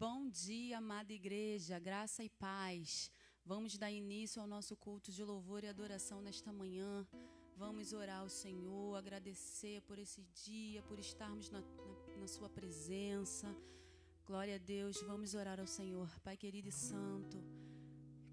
Bom dia, amada igreja, graça e paz. Vamos dar início ao nosso culto de louvor e adoração nesta manhã. Vamos orar ao Senhor, agradecer por esse dia, por estarmos na sua presença. Glória a Deus, vamos orar ao Senhor. Pai querido e santo,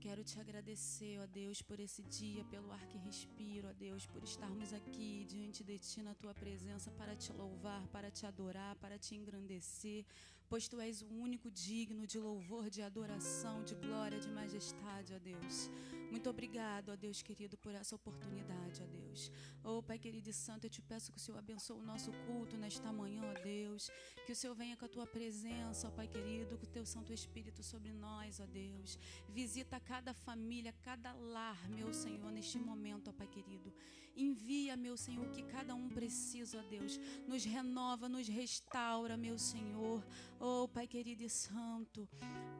quero te agradecer, ó Deus, por esse dia, pelo ar que respiro, ó Deus, por estarmos aqui diante de Ti na Tua presença para te louvar, para te adorar, para te engrandecer, pois Tu és o único digno de louvor, de adoração, de glória, de majestade, ó Deus. Muito obrigado, ó Deus querido, por essa oportunidade, ó Deus. Oh, Pai querido e santo, eu te peço que o Senhor abençoe o nosso culto nesta manhã, ó Deus, que o Senhor venha com a Tua presença, ó Pai querido, com o Teu Santo Espírito sobre nós, ó Deus. Visita cada família, cada lar, meu Senhor, neste momento, ó Pai querido. Envia, meu Senhor, o que cada um precisa, ó Deus. Nos renova, nos restaura, meu Senhor. Oh, Pai querido e santo,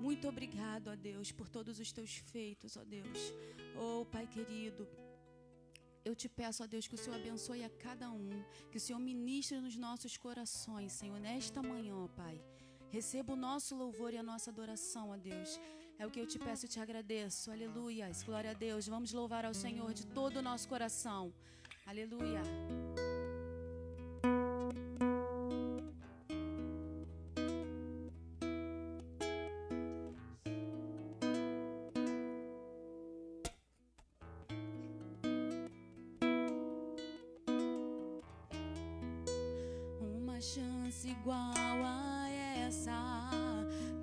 muito obrigado, ó Deus, por todos os Teus feitos, ó Deus. Oh, Pai querido, eu te peço, ó Deus, que o Senhor abençoe a cada um, que o Senhor ministre nos nossos corações, Senhor, nesta manhã, ó Pai. Receba o nosso louvor e a nossa adoração, ó Deus. É o que eu te peço e te agradeço. Aleluias. Glória a Deus. Vamos louvar ao Senhor de todo o nosso coração. Aleluia. Uma chance igual a essa,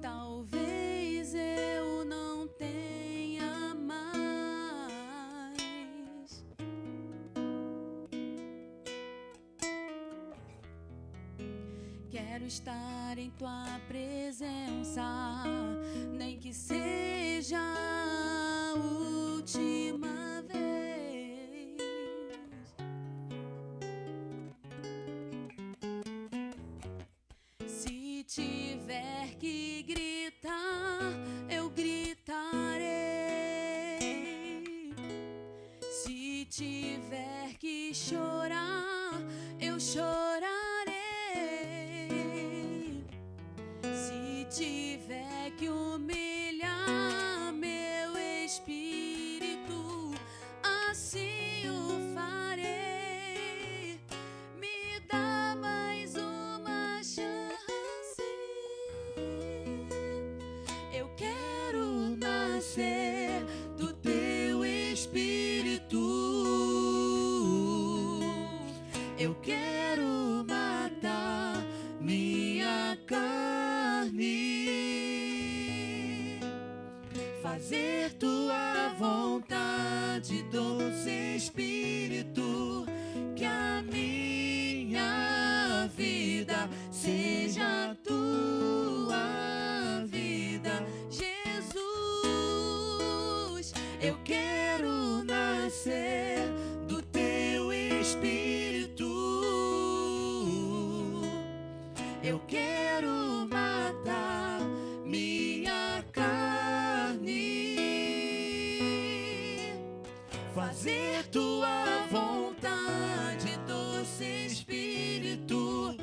talvez eu não tenha mais. Quero estar em Tua presença, nem que seja a última vez. Se tiver que gritar, eu gritarei. Se tiver que chorar, eu chorarei. Se tiver que humilhar meu espírito, assim o farei. Me dá mais uma chance. Eu quero nascer do Teu Espírito. Eu quero matar minha carne, fazer Tua vontade, doce Espírito, que a minha vida seja Tua vida, Jesus. Eu quero nascer do Teu Espírito. Eu quero matar minha carne, fazer Tua vontade, doce Espírito,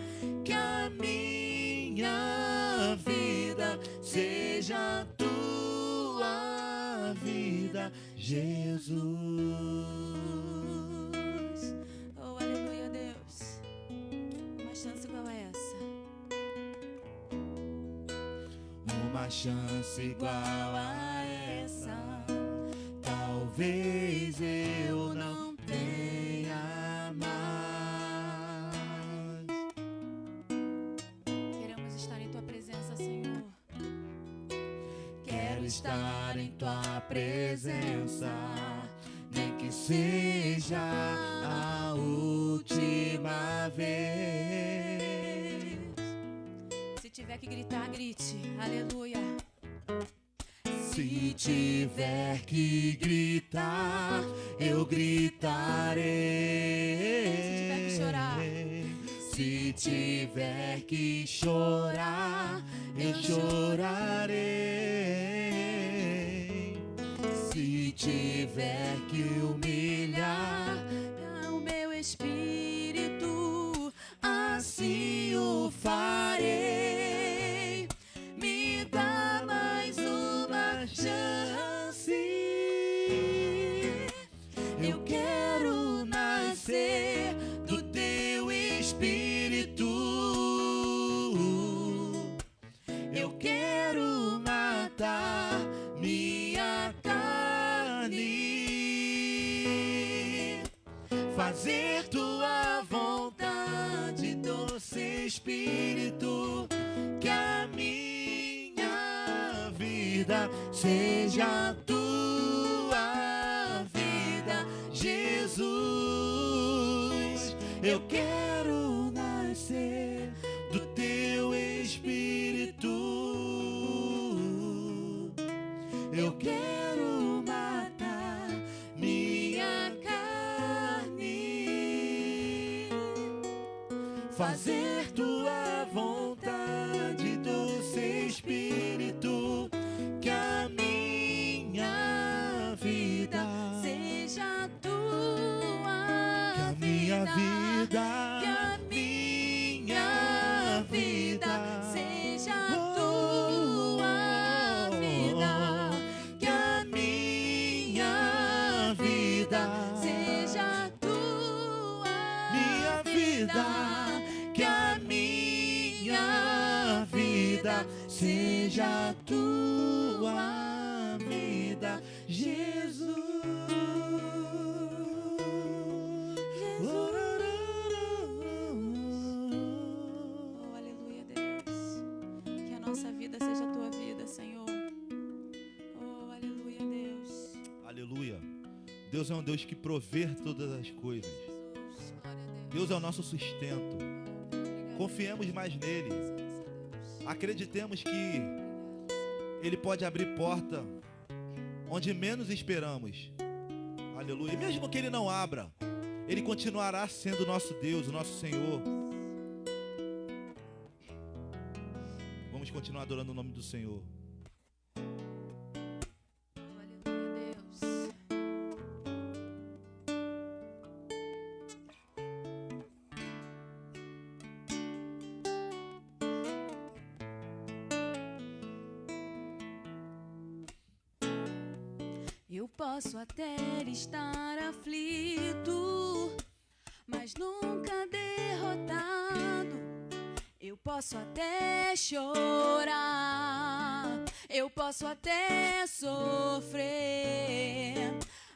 que a minha vida seja Tua vida, Jesus. Oh, aleluia, Deus. Uma chance igual a essa. Uma chance igual a essa, talvez eu não tenha mais. Queremos estar em Tua presença, Senhor. Quero estar em Tua presença, nem que seja a última vez. Se tiver que gritar, grite. Aleluia. Se tiver que gritar, eu gritarei. Se tiver que chorar, se tiver que chorar, eu chorarei. Se tiver que humilhar o meu espírito, assim o farei. Me dá carne, fazer tua vontade, doce Espírito, que a minha vida seja a tua vida, Jesus. Eu quero nascer do teu Espírito, eu quero matar minha carne, fazer tua vontade, doce Espírito, que a minha vida seja a tua que a minha vida, que a minha vida seja a tua vida, que a minha vida seja a tua minha vida, que a minha vida seja a tua vida, Jesus. Oh, aleluia, Deus. Que a nossa vida seja a tua vida, Senhor. Oh, aleluia, Deus. Aleluia. Deus é um Deus que provê todas as coisas. Jesus, glória a Deus. Deus é o nosso sustento. Obrigada. Confiemos mais nele. Deus. Acreditemos que Ele pode abrir porta onde menos esperamos. Aleluia. E mesmo que Ele não abra, Ele continuará sendo o nosso Deus, o nosso Senhor. Vamos continuar adorando o nome do Senhor. Oh, aleluia, Deus. Eu posso até estar aflito, mas nunca derrotado. Eu posso até chorar, eu posso até sofrer,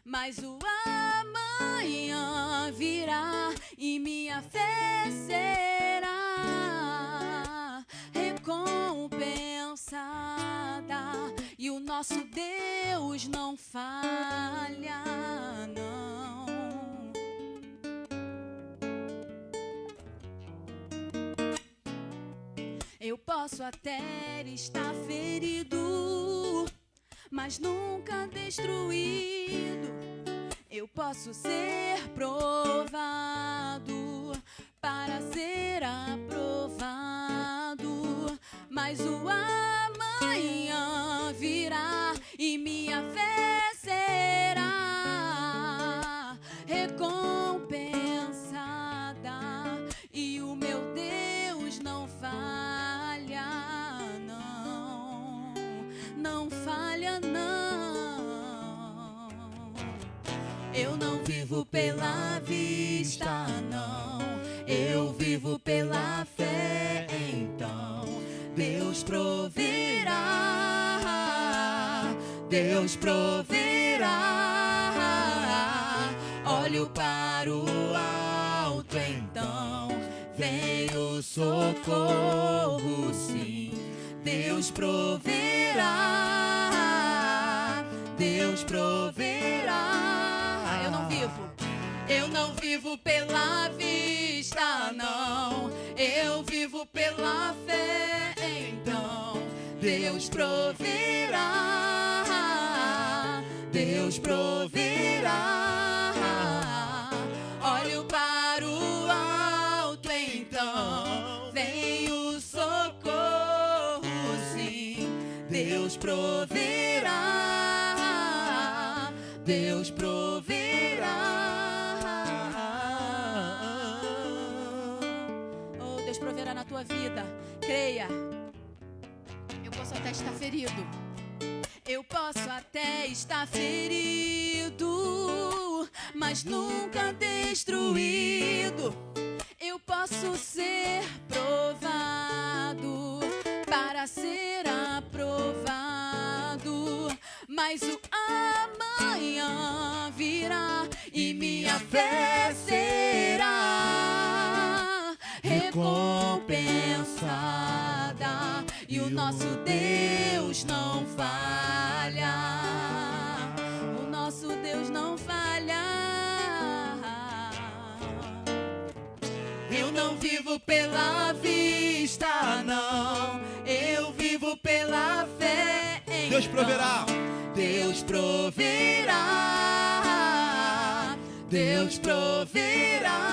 mas o amanhã virá e minha fé será recompensada. E o nosso Deus não falha, não. Eu posso até estar ferido, mas nunca destruído. Eu posso ser provado para ser aprovado, mas o amanhã virá e minha fé será recompensada. E o meu Deus não falha, não, não falha, não. Eu não vivo pela vista, não, eu vivo pela fé. Então Deus proverá, Deus proverá. Olho para o alto, então vem o socorro, sim. Deus proverá, Deus proverá. Eu não vivo pela vista, não, eu vivo pela fé. Então Deus proverá, Deus proverá. Olho para o alto, então vem o socorro, sim. Deus proverá, Deus proverá. Oh, Deus proverá na tua vida. Creia. Eu posso até estar ferido, eu posso até estar ferido, mas nunca destruído. Eu posso ser provado para ser aprovado, mas o amanhã fé será recompensada, e o nosso Deus não falha. O nosso Deus não falha. Eu não vivo pela vista, não. Eu vivo pela fé. Então, Deus proverá. Deus proverá. Deus proverá.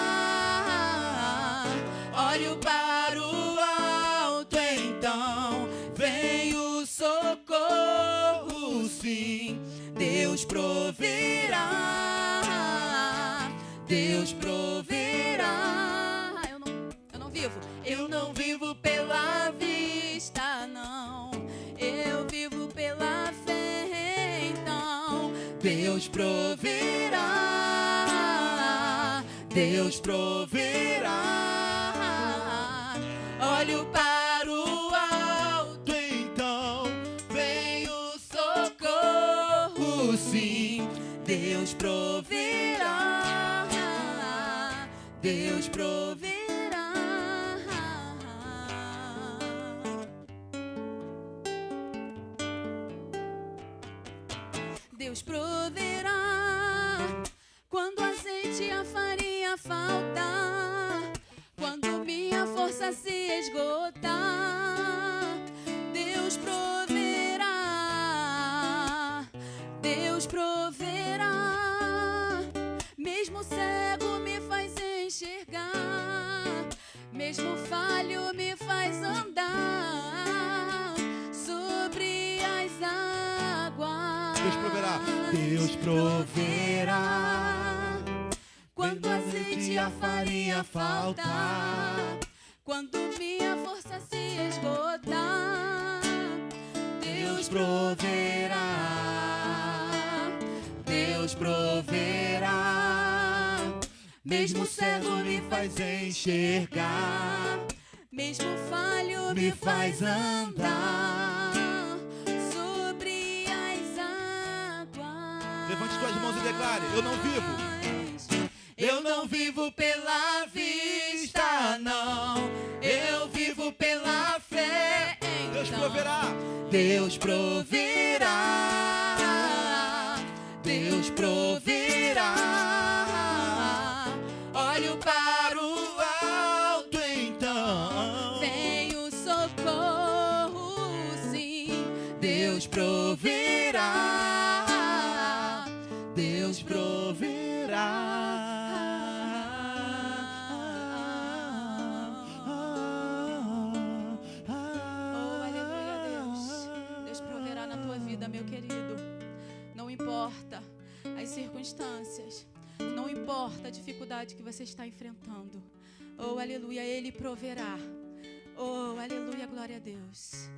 Olho para o alto, então vem o socorro, sim. Deus proverá. Deus proverá. Eu não vivo pela vista, não. Eu vivo pela fé, então Deus proverá. Deus proverá. Olho para o alto, então vem o socorro, sim. Deus proverá. Deus proverá. Deus proverá quando o azeite e a farinha faltar, quando minha força se esgotar. Deus proverá. Deus proverá. Mesmo cego me faz enxergar, mesmo falho me faz andar sobre as águas. Deus proverá. Deus proverá quando o azeite e a farinha faltar, quando minha força se esgotar. Deus proverá. Deus proverá. Mesmo cego me faz enxergar, mesmo falho me faz andar sobre as águas. Levante suas mãos e declare: eu não vivo. Eu não vivo pela vista, não. Eu vivo pela fé. Deus Então, proverá. Deus proverá. Deus proverá. Olho para o alto, então vem o socorro, sim. Deus proverá. Deus proverá. Meu querido, não importa as circunstâncias, não importa a dificuldade que você está enfrentando, oh aleluia, Ele proverá, oh aleluia, glória a Deus.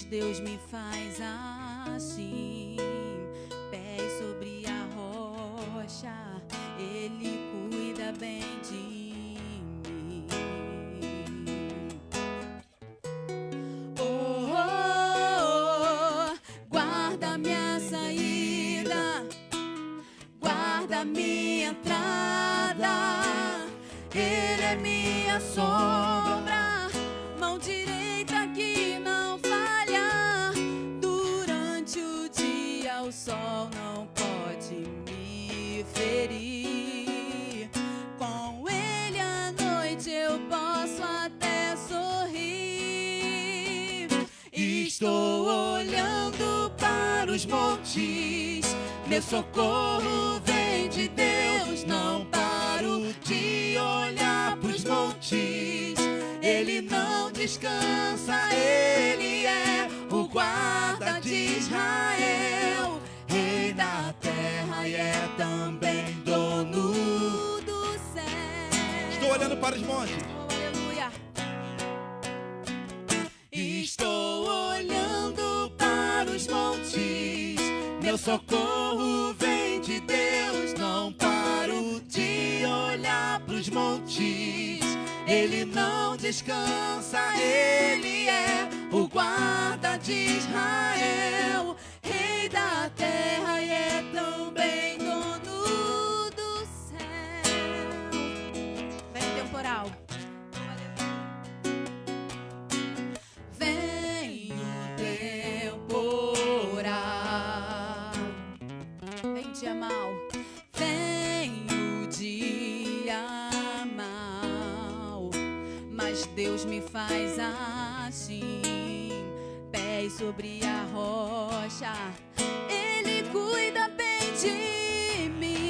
Deus me faz assim, pés sobre a rocha, Ele cuida bem de mim. Oh, oh, oh, guarda minha saída, guarda minha entrada, Ele é minha sombra, mão direita que não o sol não pode me ferir. Com Ele à noite eu posso até sorrir. Estou olhando para os montes, meu socorro vem de Deus. Não paro de olhar para os montes, Ele não descansa, Ele é o guarda de Israel, Rei da terra e é também dono do céu. Estou olhando para os montes. Oh, socorro vem de Deus, não paro de olhar pros montes. Ele não descansa, ele é o guarda de Israel, rei da terra e é também dono do céu. Vem temporal. Vem o temporal, Vem dia mal. vem o dia mal, mas Deus me faz assim, pés sobre a rocha, Ele cuida bem de mim.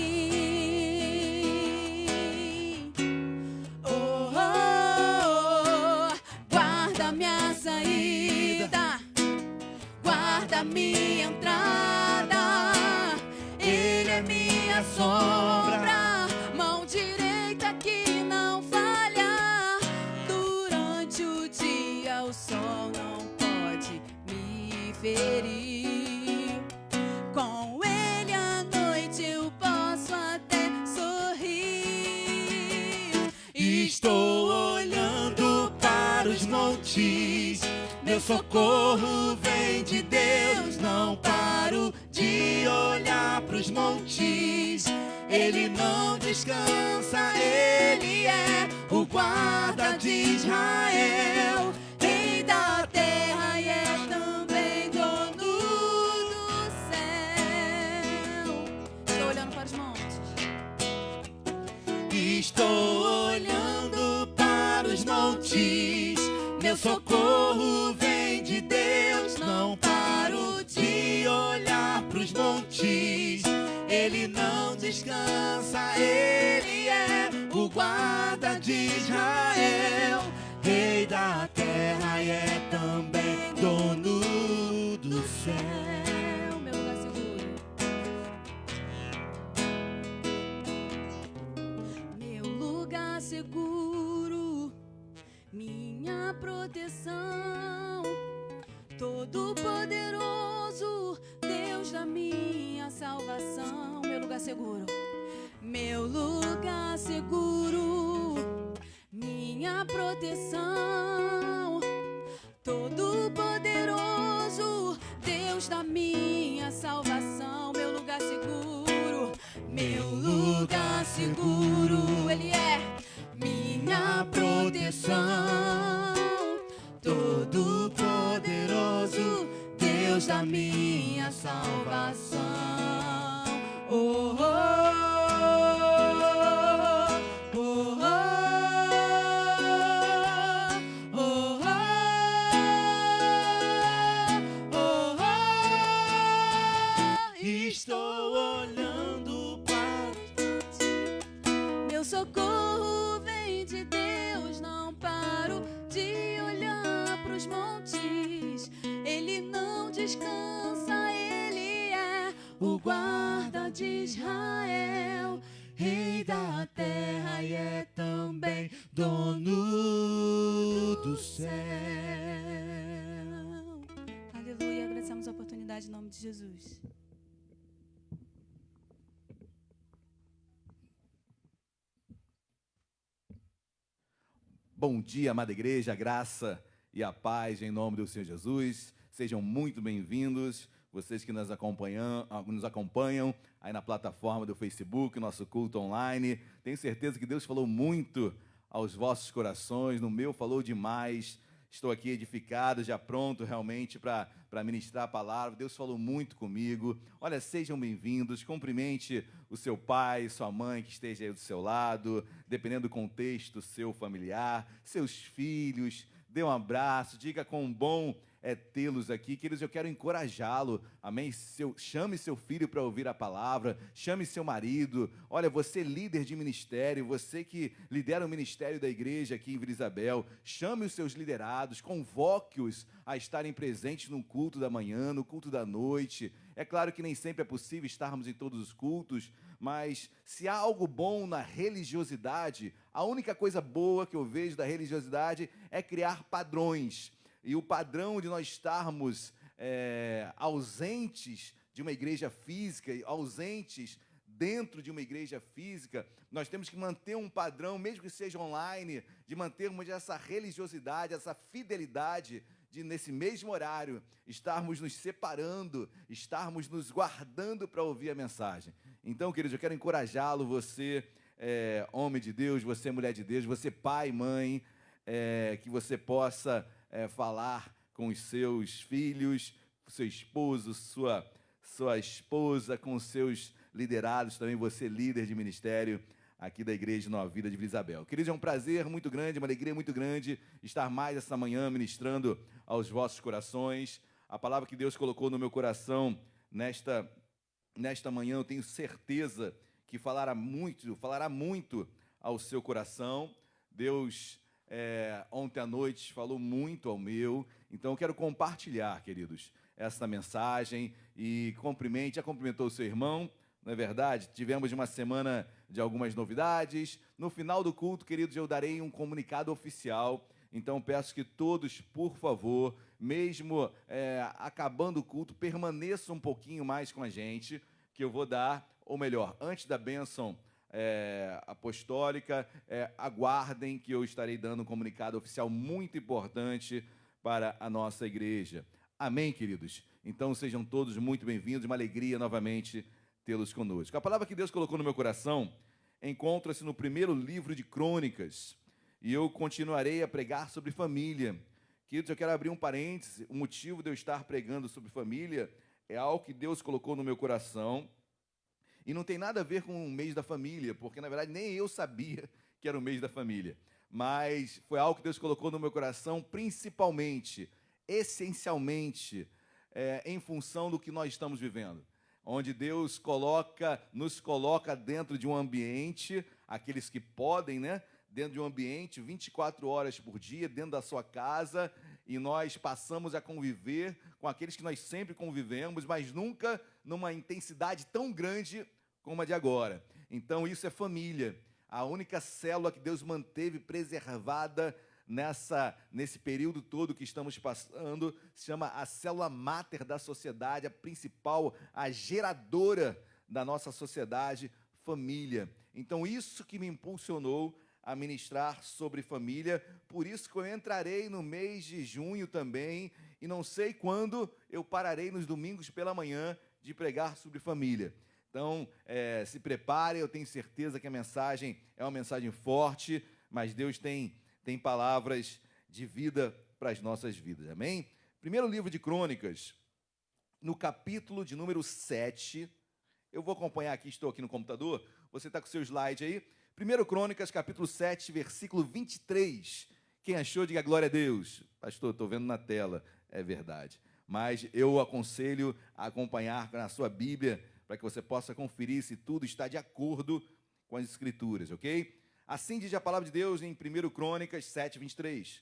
Oh, oh, oh, guarda minha saída, guarda minha entrada, Ele é minha sombra, mão direita que não falha. Durante o dia o sol não pode me ferir, com Ele à noite eu posso até sorrir. Estou olhando para os montes, meu socorro vem de Deus, não paro de olhar pros montes. Ele não descansa, ele é o guarda de Israel, rei da terra e é também dono do céu. Estou olhando para os montes. Estou olhando para os montes, meu socorro vem de Deus, não paro de olhar pros montes. Ele não descansa, ele é o guarda de Israel, rei da terra e é também dono do céu. Meu lugar seguro. Meu lugar seguro, minha proteção, Todo-Poderoso, Deus da minha salvação. Meu lugar seguro. Meu lugar seguro, minha proteção, Todo-Poderoso, Deus da minha salvação. Meu lugar seguro, meu lugar seguro, Ele é minha proteção, Todo-Poderoso, Deus da minha salvação. Oh, oh, oh, oh, oh, oh, oh, oh. Estou olhando para meu socorro vem de Deus, não paro de olhar pros montes. Ele não descansa, ele é o guarda de Israel, rei da terra e é também dono do céu. Aleluia. Agradecemos a oportunidade em nome de Jesus. Bom dia, amada igreja, a graça e a paz em nome do Senhor Jesus. Sejam muito bem-vindos, vocês que nos acompanham aí na plataforma do Facebook, nosso culto online. Tenho certeza que Deus falou muito aos vossos corações, no meu falou demais. Estou aqui edificado, já pronto realmente para ministrar a palavra. Deus falou muito comigo. Olha, sejam bem-vindos. Cumprimente o seu pai, sua mãe que esteja aí do seu lado, dependendo do contexto, seu familiar, seus filhos. Dê um abraço, diga quão bom é tê-los aqui. Queridos, eu quero encorajá-lo, amém? Chame seu filho para ouvir a palavra, chame seu marido. Olha, você líder de ministério, você que lidera o ministério da igreja aqui em Vila Isabel, chame os seus liderados, convoque-os a estarem presentes no culto da manhã, no culto da noite. É claro que nem sempre é possível estarmos em todos os cultos, mas se há algo bom na religiosidade, a única coisa boa que eu vejo da religiosidade é criar padrões. E o padrão de nós estarmos ausentes de uma igreja física, ausentes dentro de uma igreja física, nós temos que manter um padrão, mesmo que seja online, de mantermos essa religiosidade, essa fidelidade, de nesse mesmo horário estarmos nos separando, estarmos nos guardando para ouvir a mensagem. Então, queridos, eu quero encorajá-lo, você, homem de Deus, você, mulher de Deus, você, pai, mãe, que você possa falar com os seus filhos, seu esposo, sua esposa, com os seus liderados, também você, líder de ministério aqui da Igreja Nova Vida de Vila Isabel. Queridos, é um prazer muito grande, uma alegria muito grande estar mais essa manhã ministrando aos vossos corações. A palavra que Deus colocou no meu coração nesta manhã, eu tenho certeza que falará muito ao seu coração. Deus, ontem à noite, falou muito ao meu, então eu quero compartilhar, queridos, essa mensagem e já cumprimentou o seu irmão, não é verdade? Tivemos uma semana de algumas novidades. No final do culto, queridos, eu darei um comunicado oficial. Então, peço que todos, por favor, mesmo acabando o culto, permaneçam um pouquinho mais com a gente, que eu vou dar, ou melhor, antes da bênção apostólica, aguardem que eu estarei dando um comunicado oficial muito importante para a nossa igreja. Amém, queridos? Então, sejam todos muito bem-vindos. Uma alegria, novamente, tê-los conosco. A palavra que Deus colocou no meu coração encontra-se no primeiro livro de Crônicas, e eu continuarei a pregar sobre família. Queridos, eu quero abrir um parêntese. O motivo de eu estar pregando sobre família é algo que Deus colocou no meu coração, e não tem nada a ver com o mês da família, porque, na verdade, nem eu sabia que era o mês da família, mas foi algo que Deus colocou no meu coração, principalmente, essencialmente, em função do que nós estamos vivendo, onde Deus nos coloca dentro de um ambiente, aqueles que podem, dentro de um ambiente 24 horas por dia, dentro da sua casa, e nós passamos a conviver com aqueles que nós sempre convivemos, mas nunca numa intensidade tão grande como a de agora. Então, isso é família. A única célula que Deus manteve preservada nesse período todo que estamos passando se chama a célula máter da sociedade, a principal, a geradora da nossa sociedade, família. Então, isso que me impulsionou a ministrar sobre família, por isso que eu entrarei no mês de junho também, e não sei quando eu pararei nos domingos pela manhã de pregar sobre família. Então, se prepare, eu tenho certeza que a mensagem é uma mensagem forte, mas Deus tem palavras de vida para as nossas vidas, amém? Primeiro livro de Crônicas, no capítulo de número 7, eu vou acompanhar aqui, estou aqui no computador, você está com o seu slide aí, 1 Crônicas, capítulo 7, versículo 23, quem achou, diga glória a Deus. Pastor, estou vendo na tela, é verdade, mas eu aconselho a acompanhar na sua Bíblia, para que você possa conferir se tudo está de acordo com as Escrituras, ok? Assim diz a palavra de Deus em 1 Crônicas 7, 23.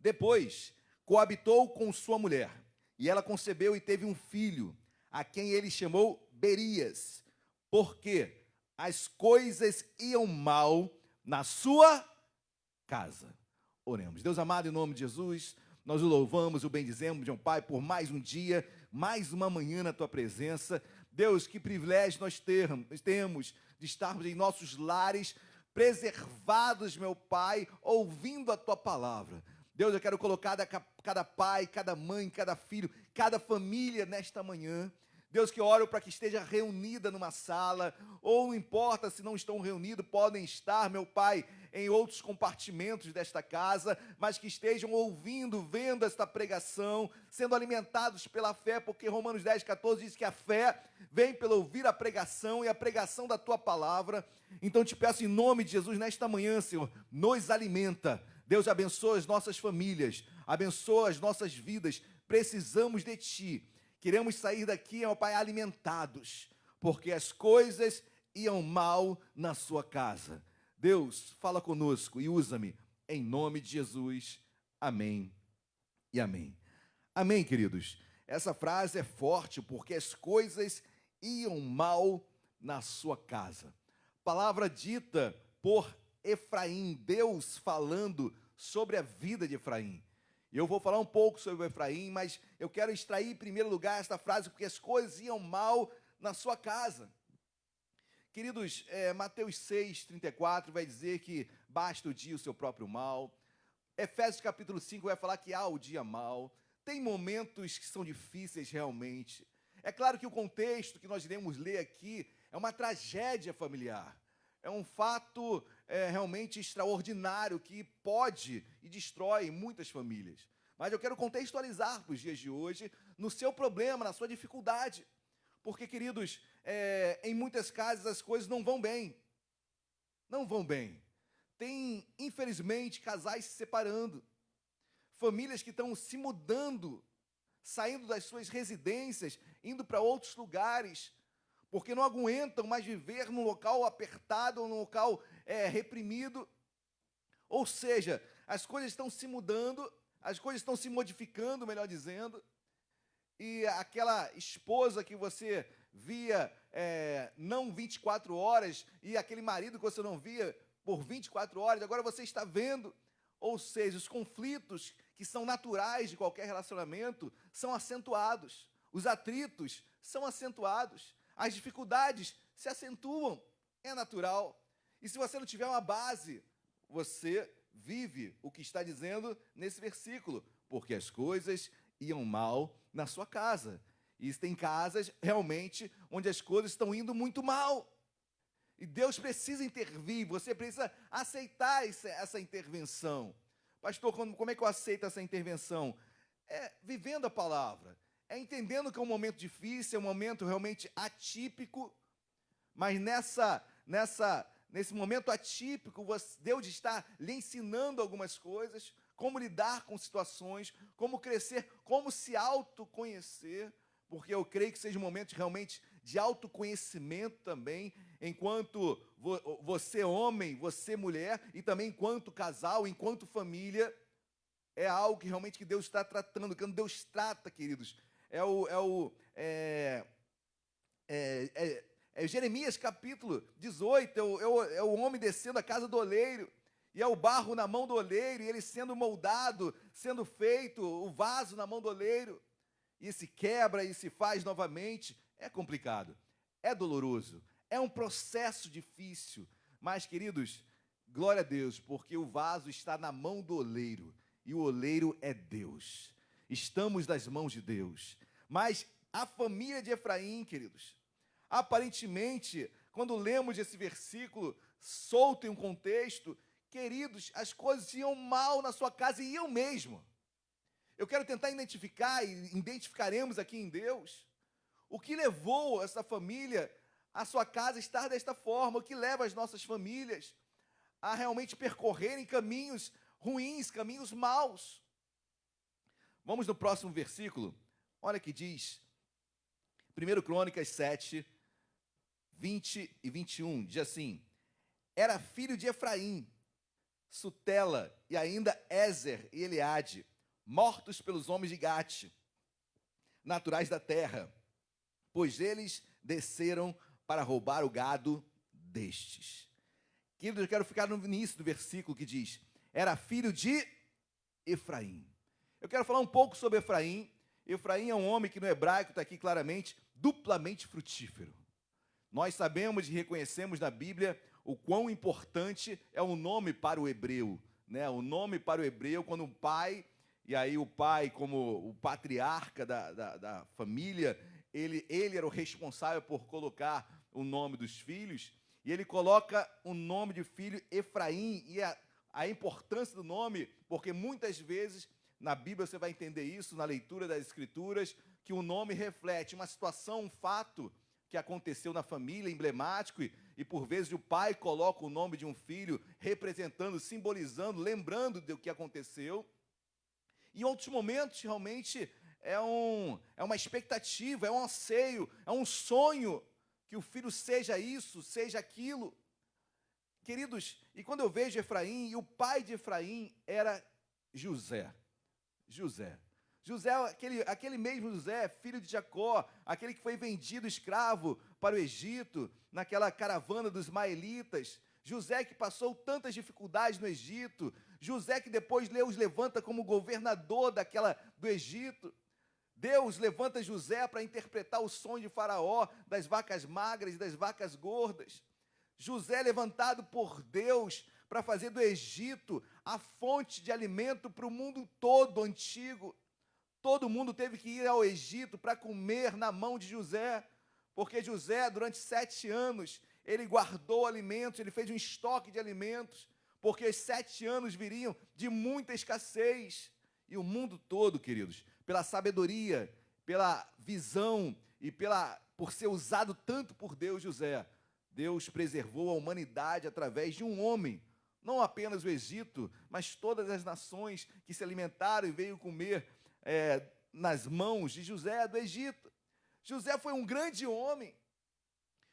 Depois, coabitou com sua mulher, e ela concebeu e teve um filho, a quem ele chamou Berias, porque as coisas iam mal na sua casa. Oremos. Deus amado, em nome de Jesus, nós o louvamos, o bendizemos, Deus Pai, por mais um dia, mais uma manhã na tua presença. Deus, que privilégio nós temos de estarmos em nossos lares, preservados, meu Pai, ouvindo a tua palavra. Deus, eu quero colocar cada pai, cada mãe, cada filho, cada família nesta manhã. Deus, que oro para que esteja reunida numa sala, ou não importa se não estão reunidos, podem estar, meu Pai, em outros compartimentos desta casa, mas que estejam ouvindo, vendo esta pregação, sendo alimentados pela fé, porque Romanos 10, 14 diz que a fé vem pelo ouvir a pregação e a pregação da tua palavra. Então te peço em nome de Jesus, nesta manhã, Senhor, nos alimenta. Deus, abençoa as nossas famílias, abençoa as nossas vidas, precisamos de Ti. Queremos sair daqui, meu Pai, alimentados, porque as coisas iam mal na sua casa. Deus, fala conosco e usa-me, em nome de Jesus. Amém e amém. Amém, queridos. Essa frase é forte, porque as coisas iam mal na sua casa. Palavra dita por Efraim, Deus falando sobre a vida de Efraim. E eu vou falar um pouco sobre o Efraim, mas eu quero extrair em primeiro lugar esta frase, porque as coisas iam mal na sua casa. Queridos, Mateus 6,34 vai dizer que basta o dia o seu próprio mal. Efésios capítulo 5 vai falar que há o dia mau. Tem momentos que são difíceis realmente. É claro que o contexto que nós iremos ler aqui é uma tragédia familiar. É um fato realmente extraordinário que pode e destrói muitas famílias. Mas eu quero contextualizar para os dias de hoje no seu problema, na sua dificuldade. Porque, queridos, em muitas casas as coisas não vão bem. Não vão bem. Tem, infelizmente, casais se separando. Famílias que estão se mudando, saindo das suas residências, indo para outros lugares, porque não aguentam mais viver num local apertado, num local reprimido. Ou seja, as coisas estão se mudando, as coisas estão se modificando, melhor dizendo, e aquela esposa que você via não 24 horas, e aquele marido que você não via por 24 horas, agora você está vendo. Ou seja, os conflitos que são naturais de qualquer relacionamento são acentuados, os atritos são acentuados, as dificuldades se acentuam, é natural. E se você não tiver uma base, você vive o que está dizendo nesse versículo, porque as coisas iam mal na sua casa. E tem casas realmente onde as coisas estão indo muito mal. E Deus precisa intervir, você precisa aceitar essa intervenção. Pastor, como é que eu aceito essa intervenção? É vivendo a palavra, é entendendo que é um momento difícil, é um momento realmente atípico, mas nesse momento atípico, Deus está lhe ensinando algumas coisas, como lidar com situações, como crescer, como se autoconhecer, porque eu creio que seja um momento realmente de autoconhecimento também, enquanto você homem, você mulher, e também enquanto casal, enquanto família, é algo que realmente que Deus está tratando. Quando Deus trata, queridos, Jeremias capítulo 18, é o homem descendo a casa do oleiro, e é o barro na mão do oleiro, e ele sendo moldado, sendo feito, o vaso na mão do oleiro, e se quebra e se faz novamente. É complicado, é doloroso, é um processo difícil, mas, queridos, glória a Deus, porque o vaso está na mão do oleiro, e o oleiro é Deus. Estamos nas mãos de Deus. Mas a família de Efraim, queridos, aparentemente, quando lemos esse versículo solto em um contexto, queridos, as coisas iam mal na sua casa, e iam mesmo. Eu quero tentar identificar, e identificaremos aqui em Deus, o que levou essa família, a sua casa, a estar desta forma, o que leva as nossas famílias a realmente percorrerem caminhos ruins, caminhos maus. Vamos no próximo versículo, olha que diz, 1 Crônicas 7, 20 e 21, diz assim: era filho de Efraim, Sutela e ainda Ézer e Eleade, mortos pelos homens de Gate, naturais da terra, pois eles desceram para roubar o gado destes. Queridos, eu quero ficar no início do versículo que diz, era filho de Efraim. Eu quero falar um pouco sobre Efraim. Efraim é um homem que no hebraico está aqui claramente, duplamente frutífero. Nós sabemos e reconhecemos na Bíblia o quão importante é o nome para o hebreu, né? O nome para o hebreu, quando o pai, e aí o pai como o patriarca da família, ele era o responsável por colocar o nome dos filhos, e ele coloca o nome de filho Efraim, e a importância do nome, porque muitas vezes na Bíblia você vai entender isso, na leitura das Escrituras, que o nome reflete uma situação, um fato que aconteceu na família, emblemático, e por vezes o pai coloca o nome de um filho, representando, simbolizando, lembrando do que aconteceu. Em outros momentos, realmente, é uma expectativa, é um anseio, é um sonho, que o filho seja isso, seja aquilo. Queridos, e quando eu vejo Efraim, e o pai de Efraim era José, aquele mesmo José, filho de Jacó, aquele que foi vendido escravo para o Egito, naquela caravana dos ismaelitas, José que passou tantas dificuldades no Egito, José que depois Deus levanta como governador do Egito. Deus levanta José para interpretar o sonho de Faraó, das vacas magras e das vacas gordas. José é levantado por Deus para fazer do Egito a fonte de alimento para o mundo todo antigo. Todo mundo teve que ir ao Egito para comer na mão de José, porque José, durante 7 anos, ele guardou alimentos, ele fez um estoque de alimentos, porque os 7 anos viriam de muita escassez. E o mundo todo, queridos, pela sabedoria, pela visão e por ser usado tanto por Deus, José, Deus preservou a humanidade através de um homem. Não apenas o Egito, mas todas as nações que se alimentaram e veio comer nas mãos de José do Egito. José foi um grande homem.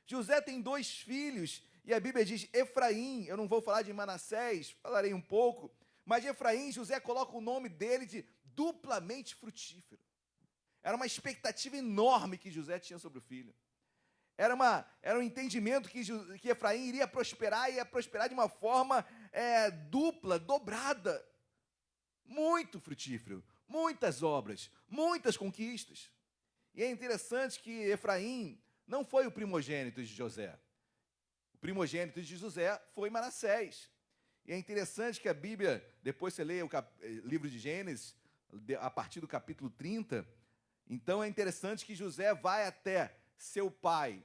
José tem 2 filhos, e a Bíblia diz Efraim. Eu não vou falar de Manassés, falarei um pouco, mas de Efraim, José coloca o nome dele de duplamente frutífero. Era uma expectativa enorme que José tinha sobre o filho. Era um entendimento que Efraim iria prosperar de uma forma dupla, dobrada. Muito frutífero, muitas obras, muitas conquistas. E é interessante que Efraim não foi o primogênito de José. O primogênito de José foi Manassés. E é interessante que a Bíblia, depois você lê o livro de Gênesis, a partir do capítulo 30, então é interessante que José vai até seu pai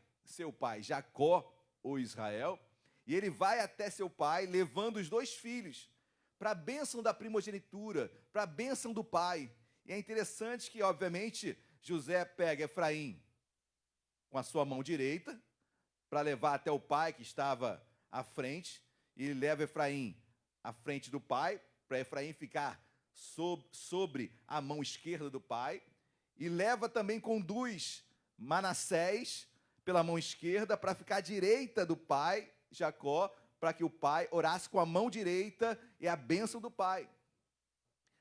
Jacó, ou Israel, e ele vai até seu pai, levando os 2 filhos, para a bênção da primogenitura, para a bênção do pai. E é interessante que, obviamente, José pega Efraim com a sua mão direita, para levar até o pai que estava à frente, e ele leva Efraim à frente do pai, para Efraim ficar sobre a mão esquerda do pai, e conduz Manassés pela mão esquerda para ficar à direita do pai, Jacó, para que o pai orasse com a mão direita e a bênção do pai.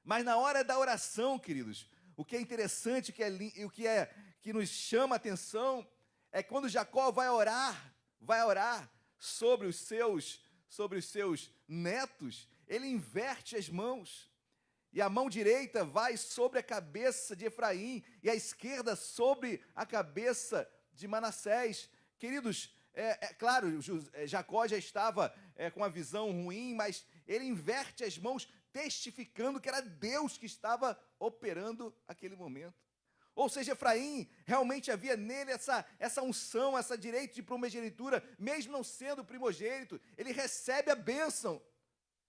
Mas na hora da oração, queridos, o que é interessante, o que nos chama a atenção, é quando Jacó vai orar sobre os seus netos, ele inverte as mãos. E a mão direita vai sobre a cabeça de Efraim e a esquerda sobre a cabeça de Manassés. Queridos, claro, Jacó já estava com uma visão ruim, mas ele inverte as mãos, testificando que era Deus que estava operando aquele momento. Ou seja, Efraim realmente havia nele essa unção, essa direito de primogenitura, mesmo não sendo primogênito, ele recebe a bênção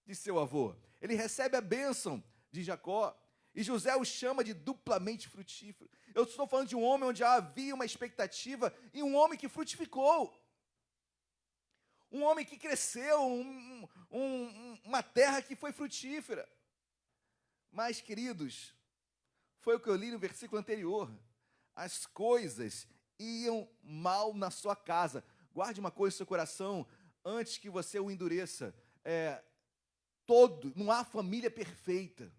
de seu avô, ele recebe a bênção de Jacó, e José o chama de duplamente frutífero. Eu estou falando de um homem onde já havia uma expectativa, e um homem que frutificou, um homem que cresceu, uma terra que foi frutífera. Mas, queridos, foi o que eu li no versículo anterior, as coisas iam mal na sua casa. Guarde uma coisa no seu coração, antes que você o endureça. Não há família perfeita,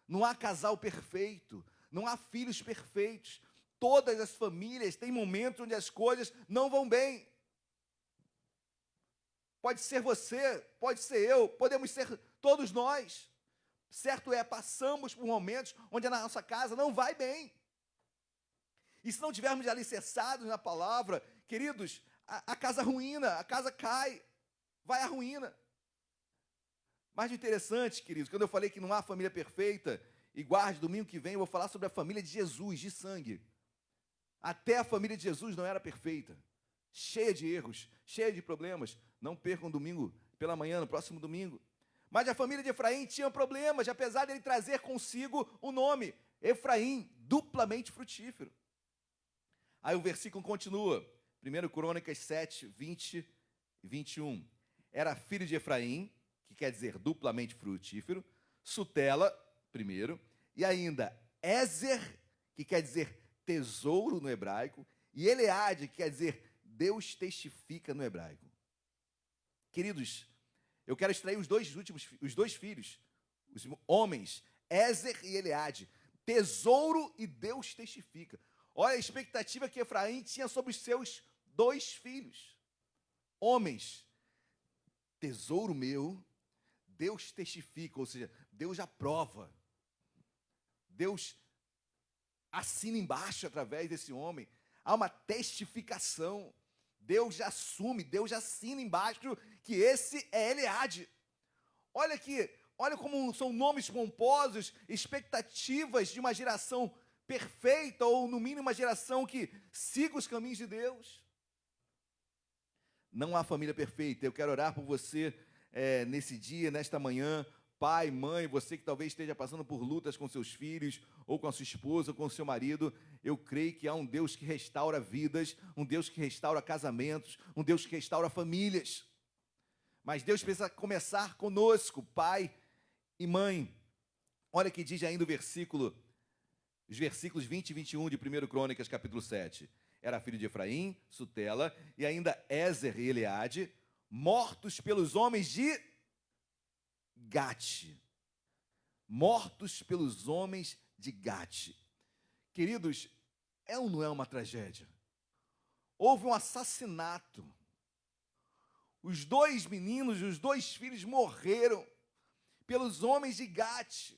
não há casal perfeito, não há filhos perfeitos. Todas as famílias têm momentos onde as coisas não vão bem. Pode ser você, pode ser eu, podemos ser todos nós. Certo passamos por momentos onde a nossa casa não vai bem. E se não tivermos alicerçados na palavra, queridos, a casa ruína, a casa cai, vai à ruína. Mas o interessante, queridos, quando eu falei que não há família perfeita, e guarde, domingo que vem eu vou falar sobre a família de Jesus, de sangue. Até a família de Jesus não era perfeita, cheia de erros, cheia de problemas. Não percam domingo pela manhã, no próximo domingo. Mas a família de Efraim tinha problemas, apesar de ele trazer consigo o nome Efraim, duplamente frutífero. Aí o versículo continua, 1 Crônicas 7, 20 e 21. Era filho de Efraim, que quer dizer duplamente frutífero, Sutela, primeiro, e ainda Ézer, que quer dizer tesouro no hebraico, e Eleade, que quer dizer Deus testifica no hebraico. Queridos, eu quero extrair os dois filhos, os homens, Ézer e Eleade, tesouro e Deus testifica. Olha a expectativa que Efraim tinha sobre os seus 2 filhos, homens, tesouro meu, Deus testifica, ou seja, Deus aprova. Deus assina embaixo através desse homem. Há uma testificação. Deus já assume, Deus já assina embaixo que esse é Eliade. Olha aqui, olha como são nomes pomposos, expectativas de uma geração perfeita, ou no mínimo uma geração que siga os caminhos de Deus. Não há família perfeita. Eu quero orar por você nesse dia, nesta manhã. Pai, mãe, você que talvez esteja passando por lutas com seus filhos, ou com a sua esposa, ou com o seu marido, eu creio que há um Deus que restaura vidas, um Deus que restaura casamentos, um Deus que restaura famílias. Mas Deus precisa começar conosco, pai e mãe. Olha o que diz ainda os versículos 20 e 21 de 1 Crônicas, capítulo 7. Era filho de Efraim, Sutela, e ainda Ézer e Eleade, mortos pelos homens de Gate. Mortos pelos homens de Gate. Queridos, é ou não é uma tragédia? Houve um assassinato. Os dois meninos, os dois filhos morreram pelos homens de Gate.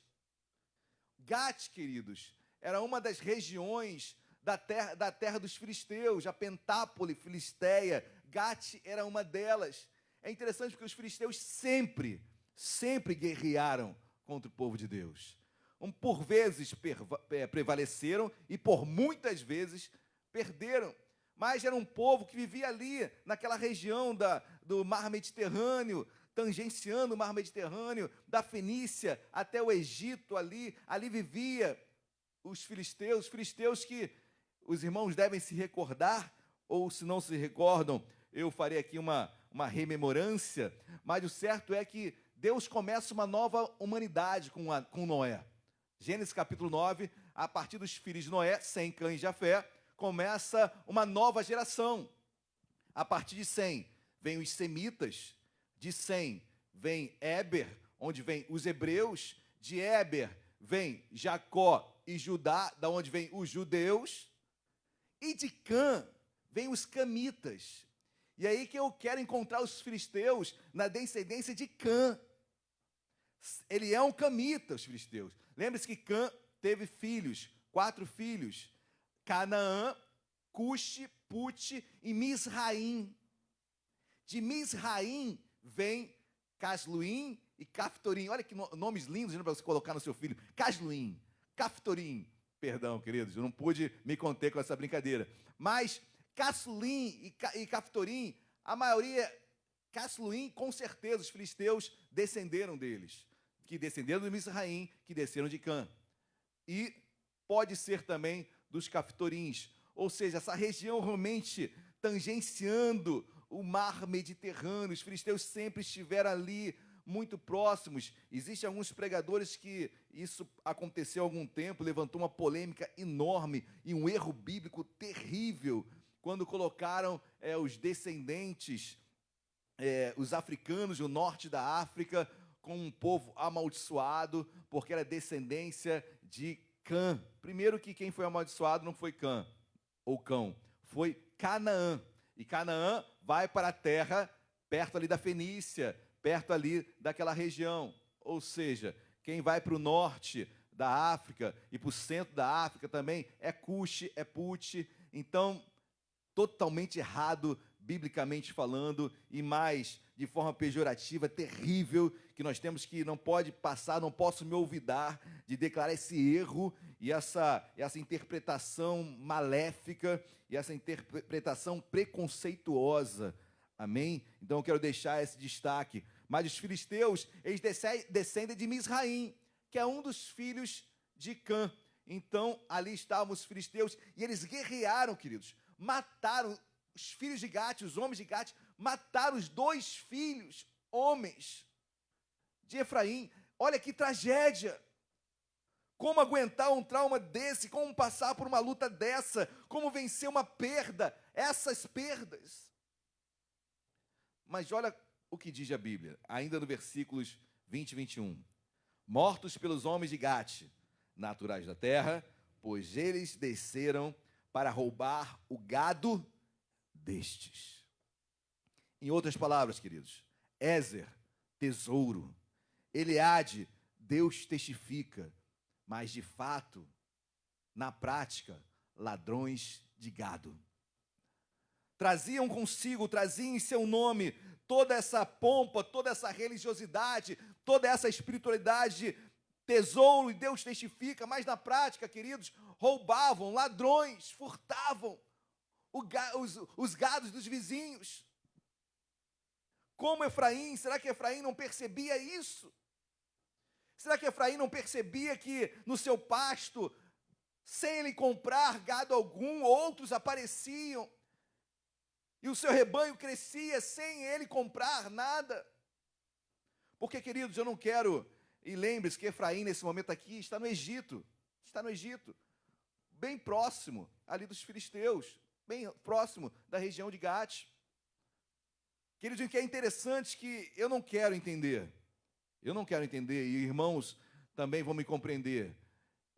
Gate, queridos, era uma das regiões da terra dos filisteus, a Pentápole filisteia. Gate era uma delas. É interessante porque os filisteus sempre guerrearam contra o povo de Deus. Por vezes prevaleceram e por muitas vezes perderam. Mas era um povo que vivia ali, naquela região do mar Mediterrâneo, tangenciando o mar Mediterrâneo, da Fenícia até o Egito, ali vivia os filisteus que os irmãos devem se recordar, ou se não se recordam, eu farei aqui uma rememorância, mas o certo é que Deus começa uma nova humanidade com Noé. Gênesis capítulo 9, a partir dos filhos de Noé, Sem, Cã e Jafé, começa uma nova geração. A partir de Sem, vem os semitas, de Sem, vem Éber, onde vem os hebreus, de Éber, vem Jacó e Judá, da onde vem os judeus, e de Cã, vem os camitas. E aí que eu quero encontrar os filisteus na descendência de Cã. Ele é um camita, os filisteus. Lembre-se que Cã teve filhos, 4 filhos. Canaã, Cuxi, Pute e Misraim. De Misraim vem Casluim e Caftorim. Olha que nomes lindos para você colocar no seu filho. Casluim, Caftorim. Perdão, queridos, eu não pude me conter com essa brincadeira. Mas Casluim e Caftorim, a maioria, Casluim, com certeza, os filisteus descenderam deles. Que descenderam de Misraim, que desceram de Cã. E pode ser também dos Caftorins. Ou seja, essa região realmente tangenciando o mar Mediterrâneo. Os filisteus sempre estiveram ali, muito próximos. Existem alguns pregadores que isso aconteceu há algum tempo, levantou uma polêmica enorme e um erro bíblico terrível, quando colocaram os descendentes, os africanos do norte da África, como um povo amaldiçoado, porque era descendência de Cã. Primeiro que quem foi amaldiçoado não foi Cã, ou Cão, foi Canaã. E Canaã vai para a terra perto ali da Fenícia, perto ali daquela região. Ou seja, quem vai para o norte da África e para o centro da África também é Cuxi, é Pute. Então, totalmente errado, biblicamente falando, e mais, de forma pejorativa, terrível, que nós temos que, não pode passar, não posso me olvidar de declarar esse erro e essa interpretação maléfica e essa interpretação preconceituosa. Amém? Então eu quero deixar esse destaque. Mas os filisteus, eles descendem de Misraim, que é um dos filhos de Cã. Então, ali estavam os filisteus, e eles guerrearam, queridos, mataram os filhos de Gate, os homens de Gate, mataram os 2 filhos, homens, de Efraim. Olha que tragédia! Como aguentar um trauma desse? Como passar por uma luta dessa? Como vencer uma perda? Essas perdas. Mas olha o que diz a Bíblia, ainda no versículos 20 e 21. Mortos pelos homens de Gate, naturais da terra, pois eles desceram para roubar o gado destes. Em outras palavras, queridos, Ézer, tesouro. Eleade, Deus testifica. Mas, de fato, na prática, ladrões de gado. Traziam consigo, traziam em seu nome toda essa pompa, toda essa religiosidade, toda essa espiritualidade, tesouro, e Deus testifica, mas na prática, queridos, roubavam, ladrões, furtavam os gados dos vizinhos. Como Efraim, será que Efraim não percebia isso? Será que Efraim não percebia que no seu pasto, sem ele comprar gado algum, outros apareciam, e o seu rebanho crescia sem ele comprar nada? Porque, queridos, eu não quero, e lembre-se que Efraim, nesse momento aqui, está no Egito, bem próximo ali dos filisteus, bem próximo da região de Gate. Queridos, o que é interessante que eu não quero entender, e irmãos também vão me compreender,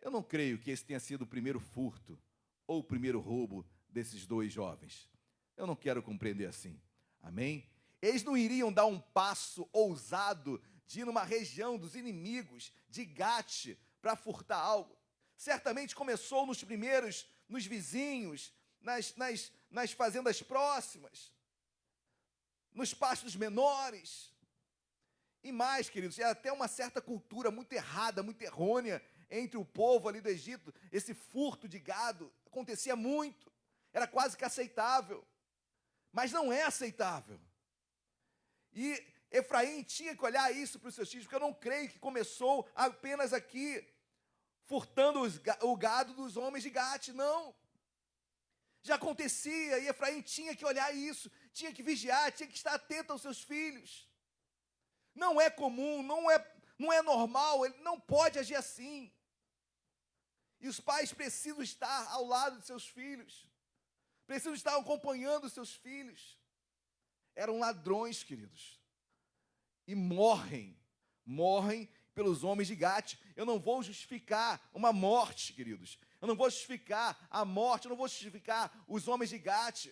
eu não creio que esse tenha sido o primeiro furto, ou o primeiro roubo desses dois jovens. Eu não quero compreender assim, amém? Eles não iriam dar um passo ousado de ir numa região dos inimigos, de Gate, para furtar algo. Certamente começou nos vizinhos, nas fazendas próximas, nos pastos menores. E mais, queridos, é até uma certa cultura muito errada, muito errônea entre o povo ali do Egito. Esse furto de gado acontecia muito, era quase que aceitável. Mas não é aceitável. E Efraim tinha que olhar isso para os seus filhos, porque eu não creio que começou apenas aqui, furtando o gado dos homens de Gate, não. Já acontecia, e Efraim tinha que olhar isso, tinha que vigiar, tinha que estar atento aos seus filhos. Não é comum, não é normal, ele não pode agir assim. E os pais precisam estar ao lado de seus filhos, precisam estar acompanhando os seus filhos. Eram ladrões, queridos, e morrem pelos homens de Gate. Eu não vou justificar uma morte, queridos, eu não vou justificar a morte, eu não vou justificar os homens de Gate,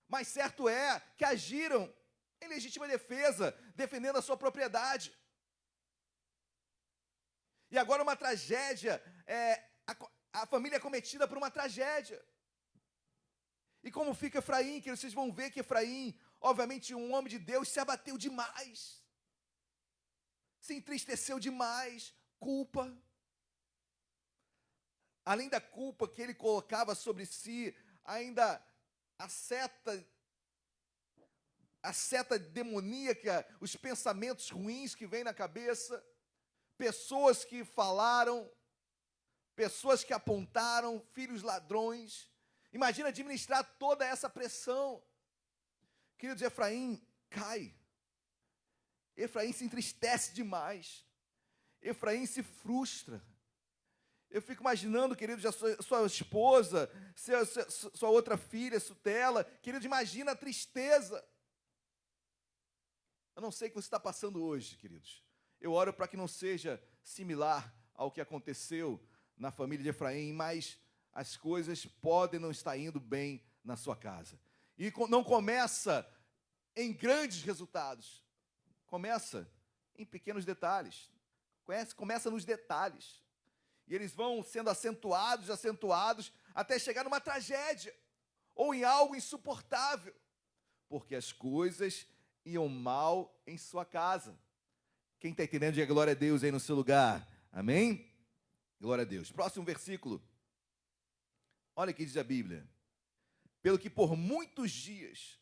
mas certo é que agiram em legítima defesa, defendendo a sua propriedade. E agora uma tragédia, a família é cometida por uma tragédia. E como fica Efraim, que vocês vão ver que Efraim, obviamente um homem de Deus, se abateu demais, se entristeceu demais, culpa. Além da culpa que ele colocava sobre si, ainda a seta demoníaca, os pensamentos ruins que vêm na cabeça, pessoas que falaram, pessoas que apontaram, filhos ladrões. Imagina administrar toda essa pressão. Queridos, Efraim cai. Efraim se entristece demais. Efraim se frustra. Eu fico imaginando, queridos, a sua esposa, sua outra filha, Sutela. Queridos, imagina a tristeza. Eu não sei o que você está passando hoje, queridos. Eu oro para que não seja similar ao que aconteceu na família de Efraim, mas as coisas podem não estar indo bem na sua casa. E não começa em grandes resultados. Começa em pequenos detalhes. Começa nos detalhes. E eles vão sendo acentuados, até chegar numa tragédia. Ou em algo insuportável. Porque as coisas iam mal em sua casa. Quem está entendendo, diga glória a Deus aí no seu lugar. Amém? Glória a Deus. Próximo versículo. Olha o que diz a Bíblia. Pelo que por muitos dias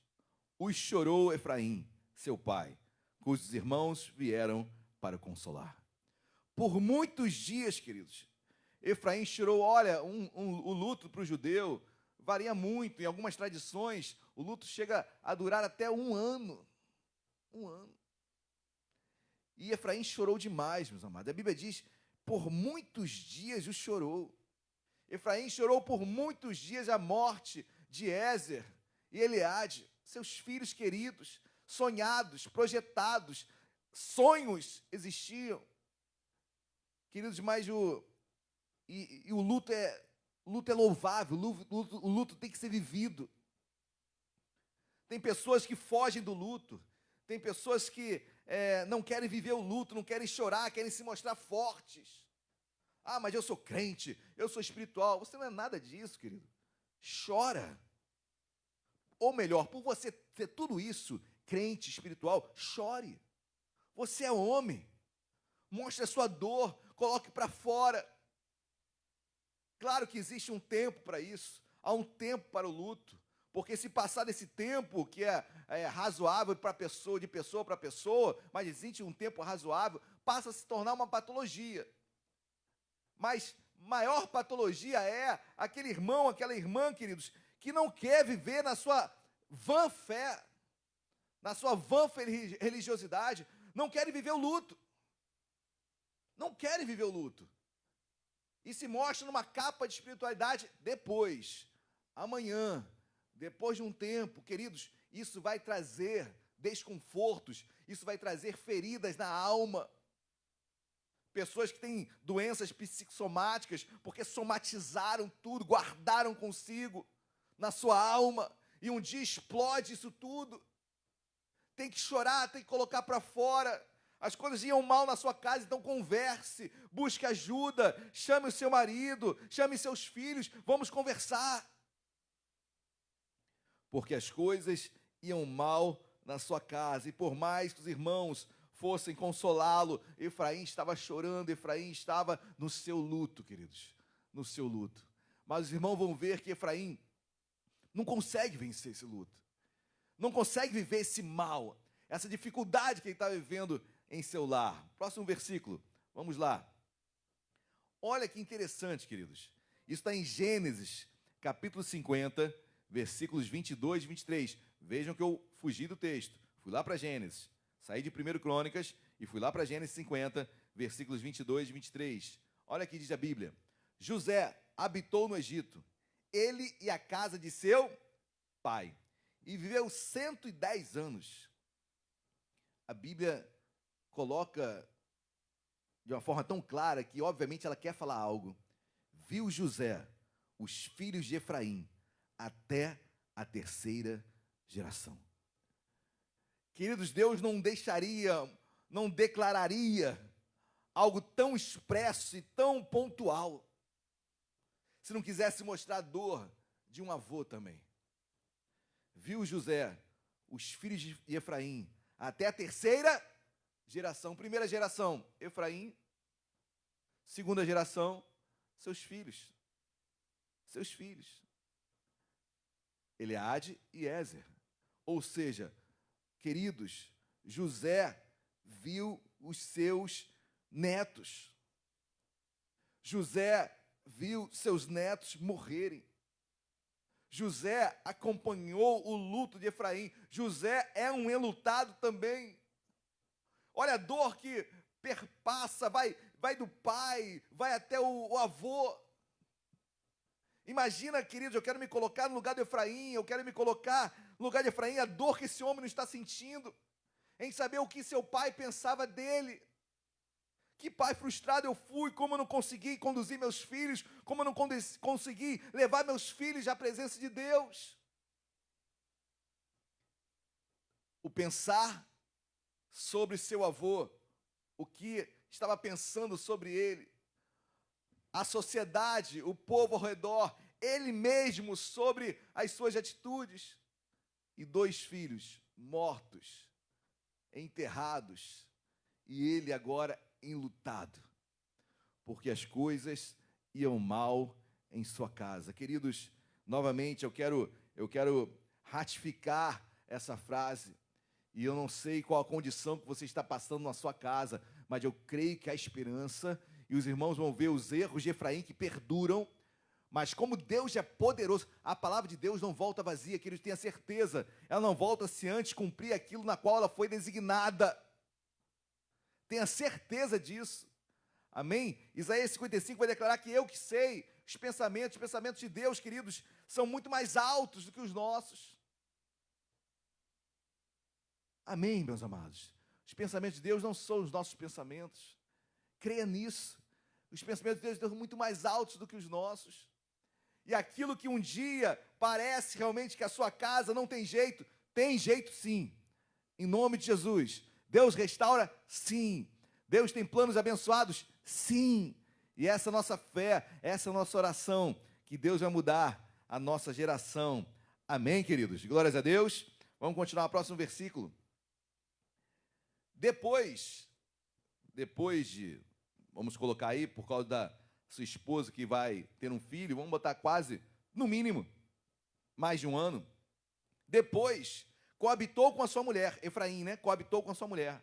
os chorou Efraim, seu pai, cujos irmãos vieram para o consolar. Por muitos dias, queridos, Efraim chorou. Olha, o luto para o judeu varia muito. Em algumas tradições, o luto chega a durar até um ano. Um ano. E Efraim chorou demais, meus amados. A Bíblia diz, por muitos dias o chorou. Efraim chorou por muitos dias a morte de Ézer e Eleade, seus filhos queridos, sonhados, projetados, sonhos existiam. Queridos, mas o luto é louvável, o luto tem que ser vivido. Tem pessoas que fogem do luto, Tem pessoas que não querem viver o luto, não querem chorar, querem se mostrar fortes. Ah, mas eu sou crente, eu sou espiritual. Você não é nada disso, querido. Chora. Ou melhor, por você ter tudo isso, crente, espiritual, chore. Você é homem. Mostre a sua dor, coloque para fora. Claro que existe um tempo para isso. Há um tempo para o luto. Porque se passar desse tempo, que é razoável para pessoa, de pessoa para pessoa, mas existe um tempo razoável, passa a se tornar uma patologia. Mas maior patologia é aquele irmão, aquela irmã, queridos, que não quer viver na sua vã fé, na sua vã religiosidade, não querem viver o luto. Não querem viver o luto. E se mostra numa capa de espiritualidade depois, amanhã, depois de um tempo. Queridos, isso vai trazer desconfortos, isso vai trazer feridas na alma. Pessoas que têm doenças psicossomáticas, porque somatizaram tudo, guardaram consigo, na sua alma, e um dia explode isso tudo. Tem que chorar, tem que colocar para fora. As coisas iam mal na sua casa, então converse, busque ajuda, chame o seu marido, chame seus filhos, vamos conversar. Porque as coisas iam mal na sua casa, e por mais que os irmãos fossem consolá-lo, Efraim estava chorando, Efraim estava no seu luto, queridos, no seu luto. Mas os irmãos vão ver que Efraim não consegue vencer esse luto, não consegue viver esse mal, essa dificuldade que ele está vivendo em seu lar. Próximo versículo, vamos lá. Olha que interessante, queridos. Isso está em Gênesis, capítulo 50, versículos 22 e 23. Vejam que eu fugi do texto. Fui lá para Gênesis. Saí de 1 Crônicas e fui lá para Gênesis 50, versículos 22 e 23. Olha aqui diz a Bíblia. José habitou no Egito, ele e a casa de seu pai, e viveu 110 anos. A Bíblia coloca de uma forma tão clara que, obviamente, ela quer falar algo. Viu José os filhos de Efraim até a terceira geração. Queridos, Deus não deixaria, não declararia algo tão expresso e tão pontual se não quisesse mostrar a dor de um avô também. Viu José os filhos de Efraim até a terceira geração. Primeira geração, Efraim. Segunda geração, seus filhos. Seus filhos. Eleade e Ézer. Ou seja, queridos, José viu os seus netos. José viu seus netos morrerem. José acompanhou o luto de Efraim. José é um enlutado também. Olha a dor que perpassa, vai do pai, vai até o avô. Imagina, queridos, eu quero me colocar no lugar de Efraim, eu quero me colocar no lugar de Efraim, a dor que esse homem não está sentindo, em saber o que seu pai pensava dele. Que pai frustrado eu fui, como eu não consegui conduzir meus filhos, como eu não consegui levar meus filhos à presença de Deus. O pensar sobre seu avô, o que estava pensando sobre ele, a sociedade, o povo ao redor, ele mesmo sobre as suas atitudes, e 2 filhos mortos, enterrados, e ele agora enlutado, porque as coisas iam mal em sua casa. Queridos, novamente eu quero ratificar essa frase, e eu não sei qual a condição que você está passando na sua casa, mas eu creio que há esperança, e os irmãos vão ver os erros de Efraim que perduram, mas como Deus é poderoso, a palavra de Deus não volta vazia, queridos, tenha certeza, ela não volta se antes cumprir aquilo na qual ela foi designada. Tenha certeza disso. Amém? Isaías 55 vai declarar que eu que sei, os pensamentos de Deus, queridos, são muito mais altos do que os nossos. Amém, meus amados? Os pensamentos de Deus não são os nossos pensamentos. Creia nisso. Os pensamentos de Deus são muito mais altos do que os nossos. E aquilo que um dia parece realmente que a sua casa não tem jeito sim. Em nome de Jesus. Deus restaura? Sim. Deus tem planos abençoados? Sim. E essa é a nossa fé, essa é a nossa oração, que Deus vai mudar a nossa geração. Amém, queridos? Glórias a Deus. Vamos continuar o próximo versículo. Depois de, vamos colocar aí, por causa da sua esposa que vai ter um filho, vamos botar quase, no mínimo, mais de um ano. Depois, coabitou com a sua mulher, Efraim, né? Coabitou com a sua mulher.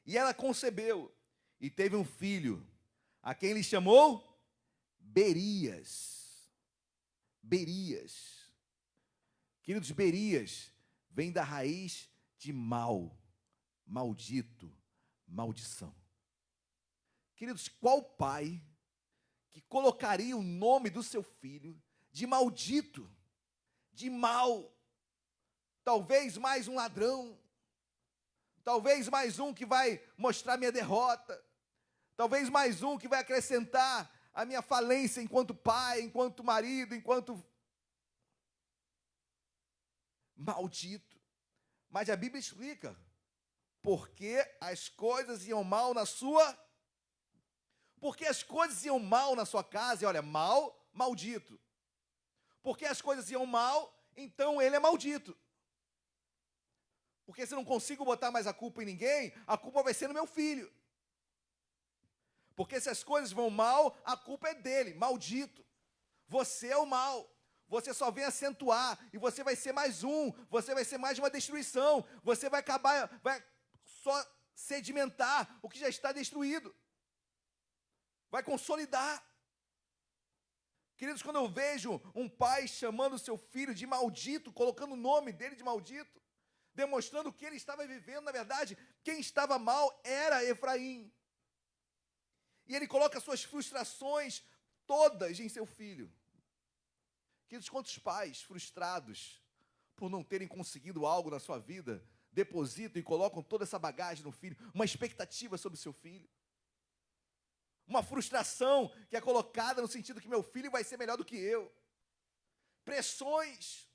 E ela concebeu e teve um filho, a quem ele chamou Berias. Berias. Queridos, Berias vem da raiz de mal, maldito, maldição. Queridos, qual pai que colocaria o nome do seu filho de maldito, de mal? Talvez mais um ladrão, talvez mais um que vai mostrar minha derrota, talvez mais um que vai acrescentar a minha falência enquanto pai, enquanto marido, enquanto maldito. Mas a Bíblia explica porque as coisas iam mal na sua... Porque as coisas iam mal na sua casa, e olha, mal, maldito. Porque as coisas iam mal, então ele é maldito. Porque se eu não consigo botar mais a culpa em ninguém, a culpa vai ser no meu filho. Porque se as coisas vão mal, a culpa é dele, maldito. Você é o mal. Você só vem acentuar, e você vai ser mais um, você vai ser mais uma destruição, você vai acabar, vai só sedimentar o que já está destruído. Vai consolidar. Queridos, quando eu vejo um pai chamando o seu filho de maldito, colocando o nome dele de maldito, demonstrando que ele estava vivendo, na verdade, quem estava mal era Efraim. E ele coloca suas frustrações todas em seu filho. Queridos, quantos pais frustrados por não terem conseguido algo na sua vida, depositam e colocam toda essa bagagem no filho, uma expectativa sobre o seu filho. Uma frustração que é colocada no sentido que meu filho vai ser melhor do que eu. Pressões.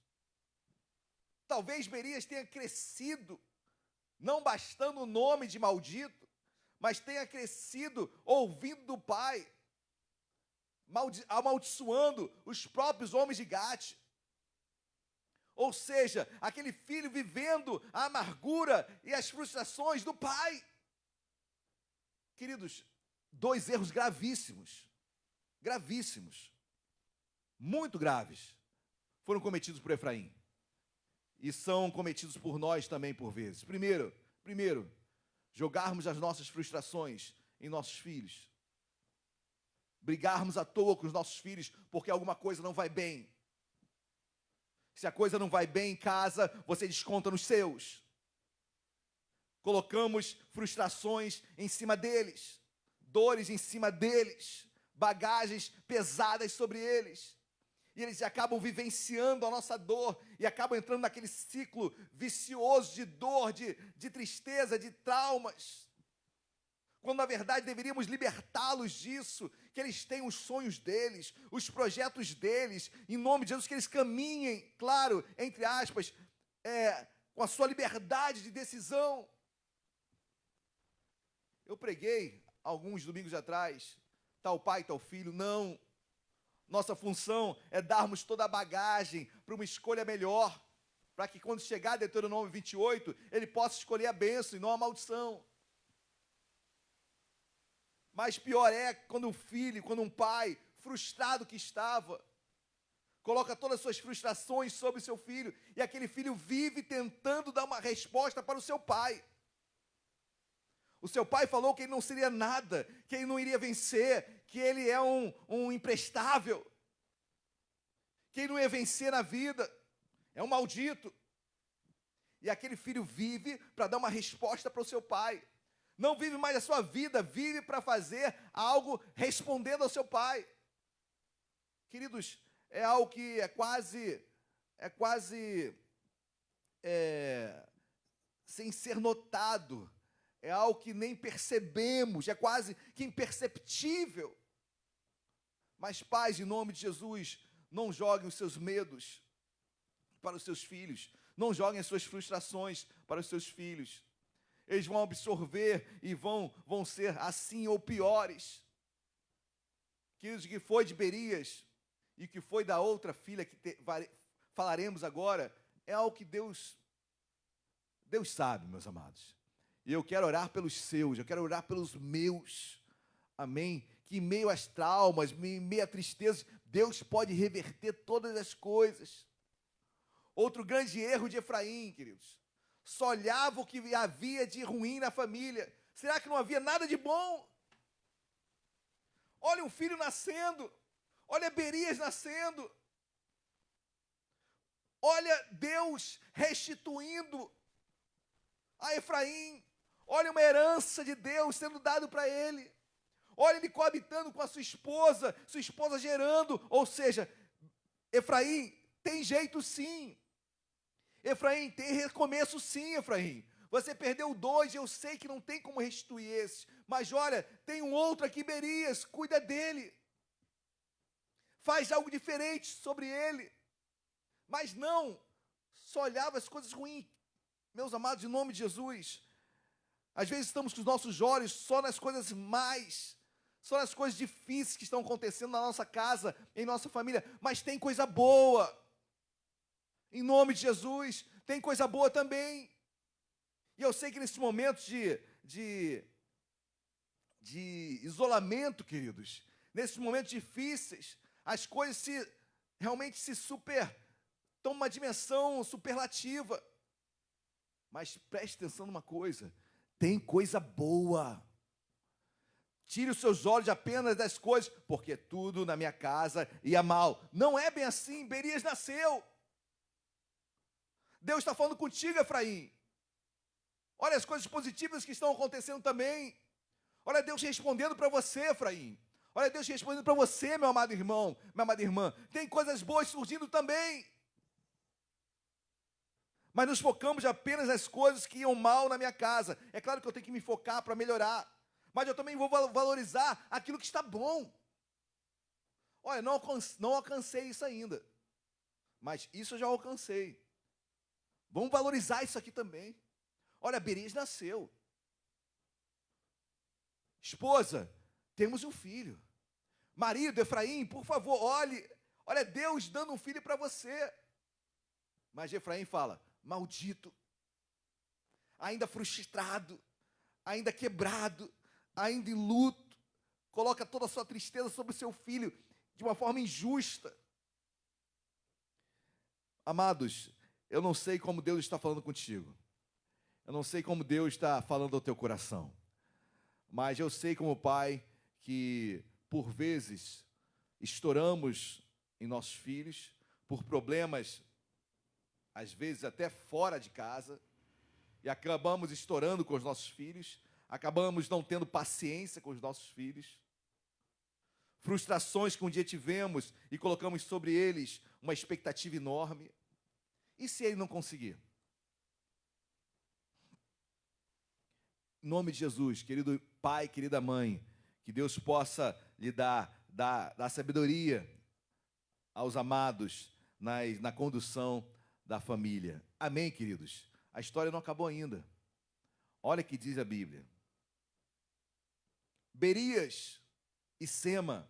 Talvez Berias tenha crescido, não bastando o nome de maldito, mas tenha crescido ouvindo do pai, amaldiçoando os próprios homens de Gate. Ou seja, aquele filho vivendo a amargura e as frustrações do pai. Queridos, 2 erros gravíssimos, muito graves, foram cometidos por Efraim. E são cometidos por nós também por vezes. Primeiro, jogarmos as nossas frustrações em nossos filhos. Brigarmos à toa com os nossos filhos porque alguma coisa não vai bem. Se a coisa não vai bem em casa, você desconta nos seus. Colocamos frustrações em cima deles, dores em cima deles, bagagens pesadas sobre eles. E eles acabam vivenciando a nossa dor e acabam entrando naquele ciclo vicioso de dor, de tristeza, de traumas. Quando na verdade deveríamos libertá-los disso, que eles tenham os sonhos deles, os projetos deles, em nome de Jesus, que eles caminhem, claro, entre aspas, com a sua liberdade de decisão. Eu preguei alguns domingos atrás, tal pai, tal filho, não. Nossa função é darmos toda a bagagem para uma escolha melhor, para que quando chegar Deuteronômio 28, ele possa escolher a bênção e não a maldição. Mas pior é quando um filho, quando um pai, frustrado que estava, coloca todas as suas frustrações sobre o seu filho, e aquele filho vive tentando dar uma resposta para o seu pai. O seu pai falou que ele não seria nada, que ele não iria vencer, que ele é um imprestável, que ele não ia vencer na vida, é um maldito. E aquele filho vive para dar uma resposta para o seu pai. Não vive mais a sua vida, vive para fazer algo respondendo ao seu pai. Queridos, é algo que é quase sem ser notado. É algo que nem percebemos, é quase que imperceptível. Mas pais, em nome de Jesus, não joguem os seus medos para os seus filhos. Não joguem as suas frustrações para os seus filhos. Eles vão absorver e vão ser assim ou piores. Queridos, o que foi de Berias e o que foi da outra filha falaremos agora, é algo que Deus sabe, meus amados. E eu quero orar pelos seus, eu quero orar pelos meus. Amém? Que em meio às traumas, em meio à tristeza, Deus pode reverter todas as coisas. Outro grande erro de Efraim, queridos. Só olhava o que havia de ruim na família. Será que não havia nada de bom? Olha um filho nascendo. Olha Berias nascendo. Olha Deus restituindo a Efraim. Olha uma herança de Deus sendo dado para ele. Olha ele coabitando com a sua esposa gerando. Ou seja, Efraim tem jeito sim. Efraim tem recomeço sim, Efraim. Você perdeu 2, eu sei que não tem como restituir esses. Mas olha, tem um outro aqui, Berias, cuida dele. Faz algo diferente sobre ele. Mas não, só olhava as coisas ruins. Meus amados, em nome de Jesus, às vezes estamos com os nossos olhos só nas coisas mais, só nas coisas difíceis que estão acontecendo na nossa casa, em nossa família, mas tem coisa boa. Em nome de Jesus, tem coisa boa também. E eu sei que nesses momentos de isolamento, queridos, nesses momentos difíceis, as coisas realmente tomam uma dimensão superlativa. Mas preste atenção numa coisa, tem coisa boa. Tire os seus olhos apenas das coisas, porque tudo na minha casa ia mal. Não é bem assim, Berias nasceu. Deus está falando contigo, Efraim. Olha as coisas positivas que estão acontecendo também. Olha Deus respondendo para você, Efraim. Olha Deus respondendo para você, meu amado irmão, minha amada irmã. Tem coisas boas surgindo também. Mas nos focamos apenas nas coisas que iam mal na minha casa. É claro que eu tenho que me focar para melhorar. Mas eu também vou valorizar aquilo que está bom. Olha, não alcancei isso ainda. Mas isso eu já alcancei. Vamos valorizar isso aqui também. Olha, Berias nasceu. Esposa, temos um filho. Marido, Efraim, por favor, olha Deus dando um filho para você. Mas Efraim fala, maldito, ainda frustrado, ainda quebrado, ainda em luto, coloca toda a sua tristeza sobre o seu filho de uma forma injusta. Amados, eu não sei como Deus está falando contigo. Eu não sei como Deus está falando ao teu coração. Mas eu sei como pai que, por vezes, estouramos em nossos filhos, por problemas, às vezes até fora de casa, e acabamos estourando com os nossos filhos, acabamos não tendo paciência com os nossos filhos. Frustrações que um dia tivemos e colocamos sobre eles uma expectativa enorme. E se ele não conseguir? Em nome de Jesus, querido pai, querida mãe, que Deus possa lhe dar sabedoria aos amados na condução da família. Amém, queridos? A história não acabou ainda. Olha o que diz a Bíblia. Berias e Sema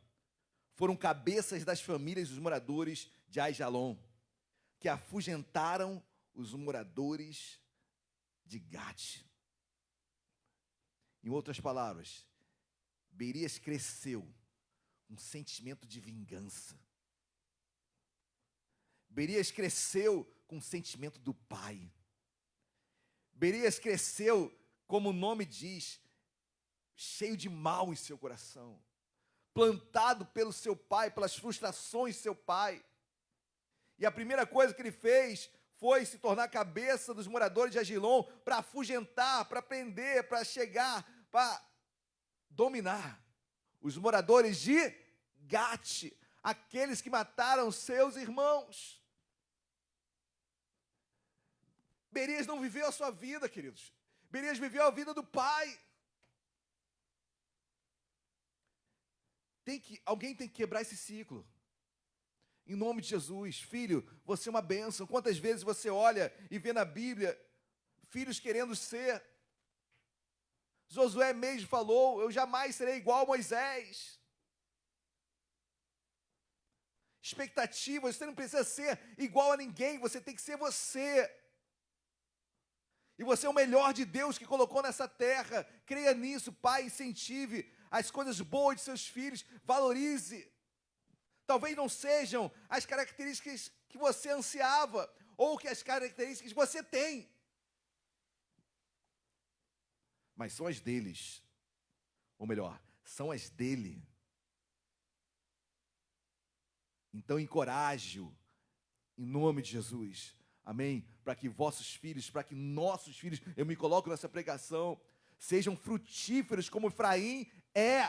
foram cabeças das famílias dos moradores de Aijalon, que afugentaram os moradores de Gate. Em outras palavras, Berias cresceu um sentimento de vingança. Berias cresceu com o sentimento do pai. Berias cresceu, como o nome diz, cheio de mal em seu coração, plantado pelo seu pai, pelas frustrações do seu pai. E a primeira coisa que ele fez foi se tornar cabeça dos moradores de Aijalon para afugentar, para prender, para chegar, para dominar os moradores de Gate, aqueles que mataram seus irmãos. Berias não viveu a sua vida, queridos. Berias viveu a vida do pai. Alguém tem que quebrar esse ciclo. Em nome de Jesus. Filho, você é uma bênção. Quantas vezes você olha e vê na Bíblia filhos querendo ser? Josué mesmo falou: eu jamais serei igual a Moisés. Expectativas, você não precisa ser igual a ninguém, você tem que ser você. E você é o melhor de Deus que colocou nessa terra. Creia nisso, pai, incentive as coisas boas de seus filhos, valorize. Talvez não sejam as características que você ansiava, ou que as características que você tem, mas são as deles. Ou melhor, são as dele. Então encoraje-o, em nome de Jesus. Amém? Para que vossos filhos, para que nossos filhos, eu me coloco nessa pregação, sejam frutíferos como Efraim é.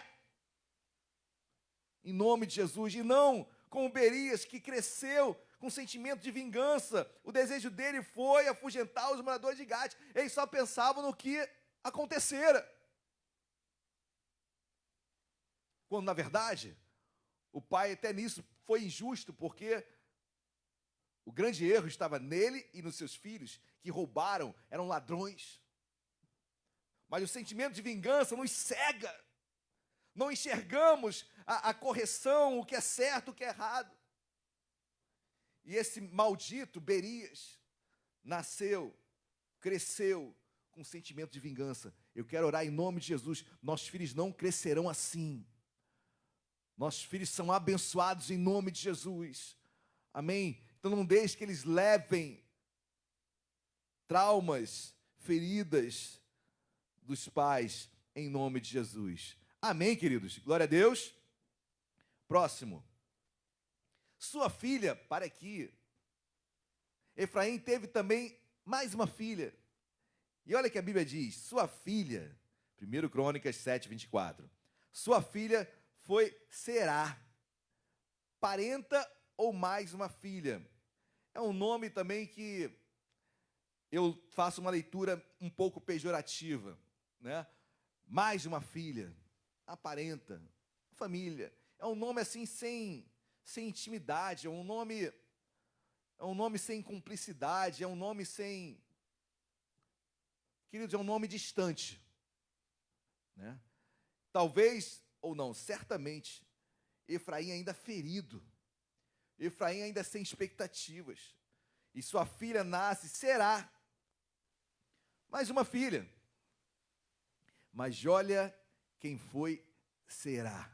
Em nome de Jesus. E não como Berias, que cresceu com sentimento de vingança. O desejo dele foi afugentar os moradores de Gade. Eles só pensavam no que acontecera. Quando, na verdade, o pai até nisso foi injusto, porque o grande erro estava nele e nos seus filhos, que roubaram, eram ladrões. Mas o sentimento de vingança nos cega. Não enxergamos a correção, o que é certo, o que é errado. E esse maldito Berias nasceu, cresceu com sentimento de vingança. Eu quero orar em nome de Jesus. Nossos filhos não crescerão assim. Nossos filhos são abençoados em nome de Jesus. Amém? Então não deixe que eles levem traumas, feridas dos pais em nome de Jesus. Amém, queridos? Glória a Deus. Próximo. Sua filha, para aqui. Efraim teve também mais uma filha. E olha que a Bíblia diz, sua filha, 1 Crônicas 7, 24. Sua filha foi Será, parenta ou mais uma filha. É um nome também que eu faço uma leitura um pouco pejorativa, né? Mais uma filha, aparenta, família. É um nome assim sem intimidade, é um nome sem cumplicidade, é um nome sem, queridos, é um nome distante, né? Talvez, ou não, certamente, Efraim ainda ferido, Efraim ainda sem expectativas, e sua filha nasce, Será, mais uma filha, mas olha quem foi Será.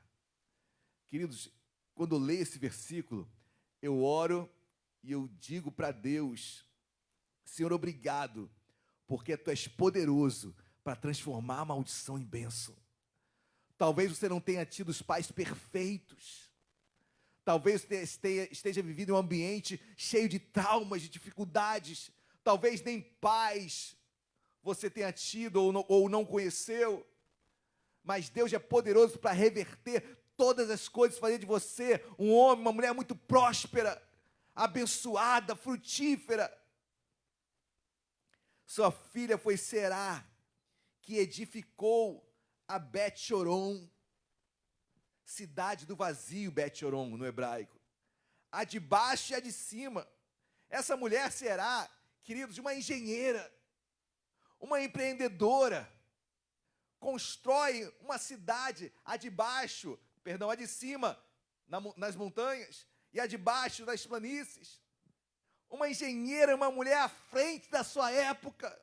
Queridos, quando eu leio esse versículo, eu oro e eu digo para Deus, Senhor, obrigado, porque Tu és poderoso para transformar a maldição em bênção. Talvez você não tenha tido os pais perfeitos. Talvez você esteja vivendo em um ambiente cheio de traumas, de dificuldades. Talvez nem pais você tenha tido ou não conheceu. Mas Deus é poderoso para reverter todas as coisas, fazer de você um homem, uma mulher muito próspera, abençoada, frutífera. Sua filha foi Será, que edificou a Bet-Horon, cidade do vazio, Bet-Horon no hebraico. A de baixo e a de cima. Essa mulher Será, queridos, uma engenheira, uma empreendedora, constrói uma cidade, a de cima, nas montanhas, e a de baixo nas planícies. Uma engenheira, uma mulher à frente da sua época.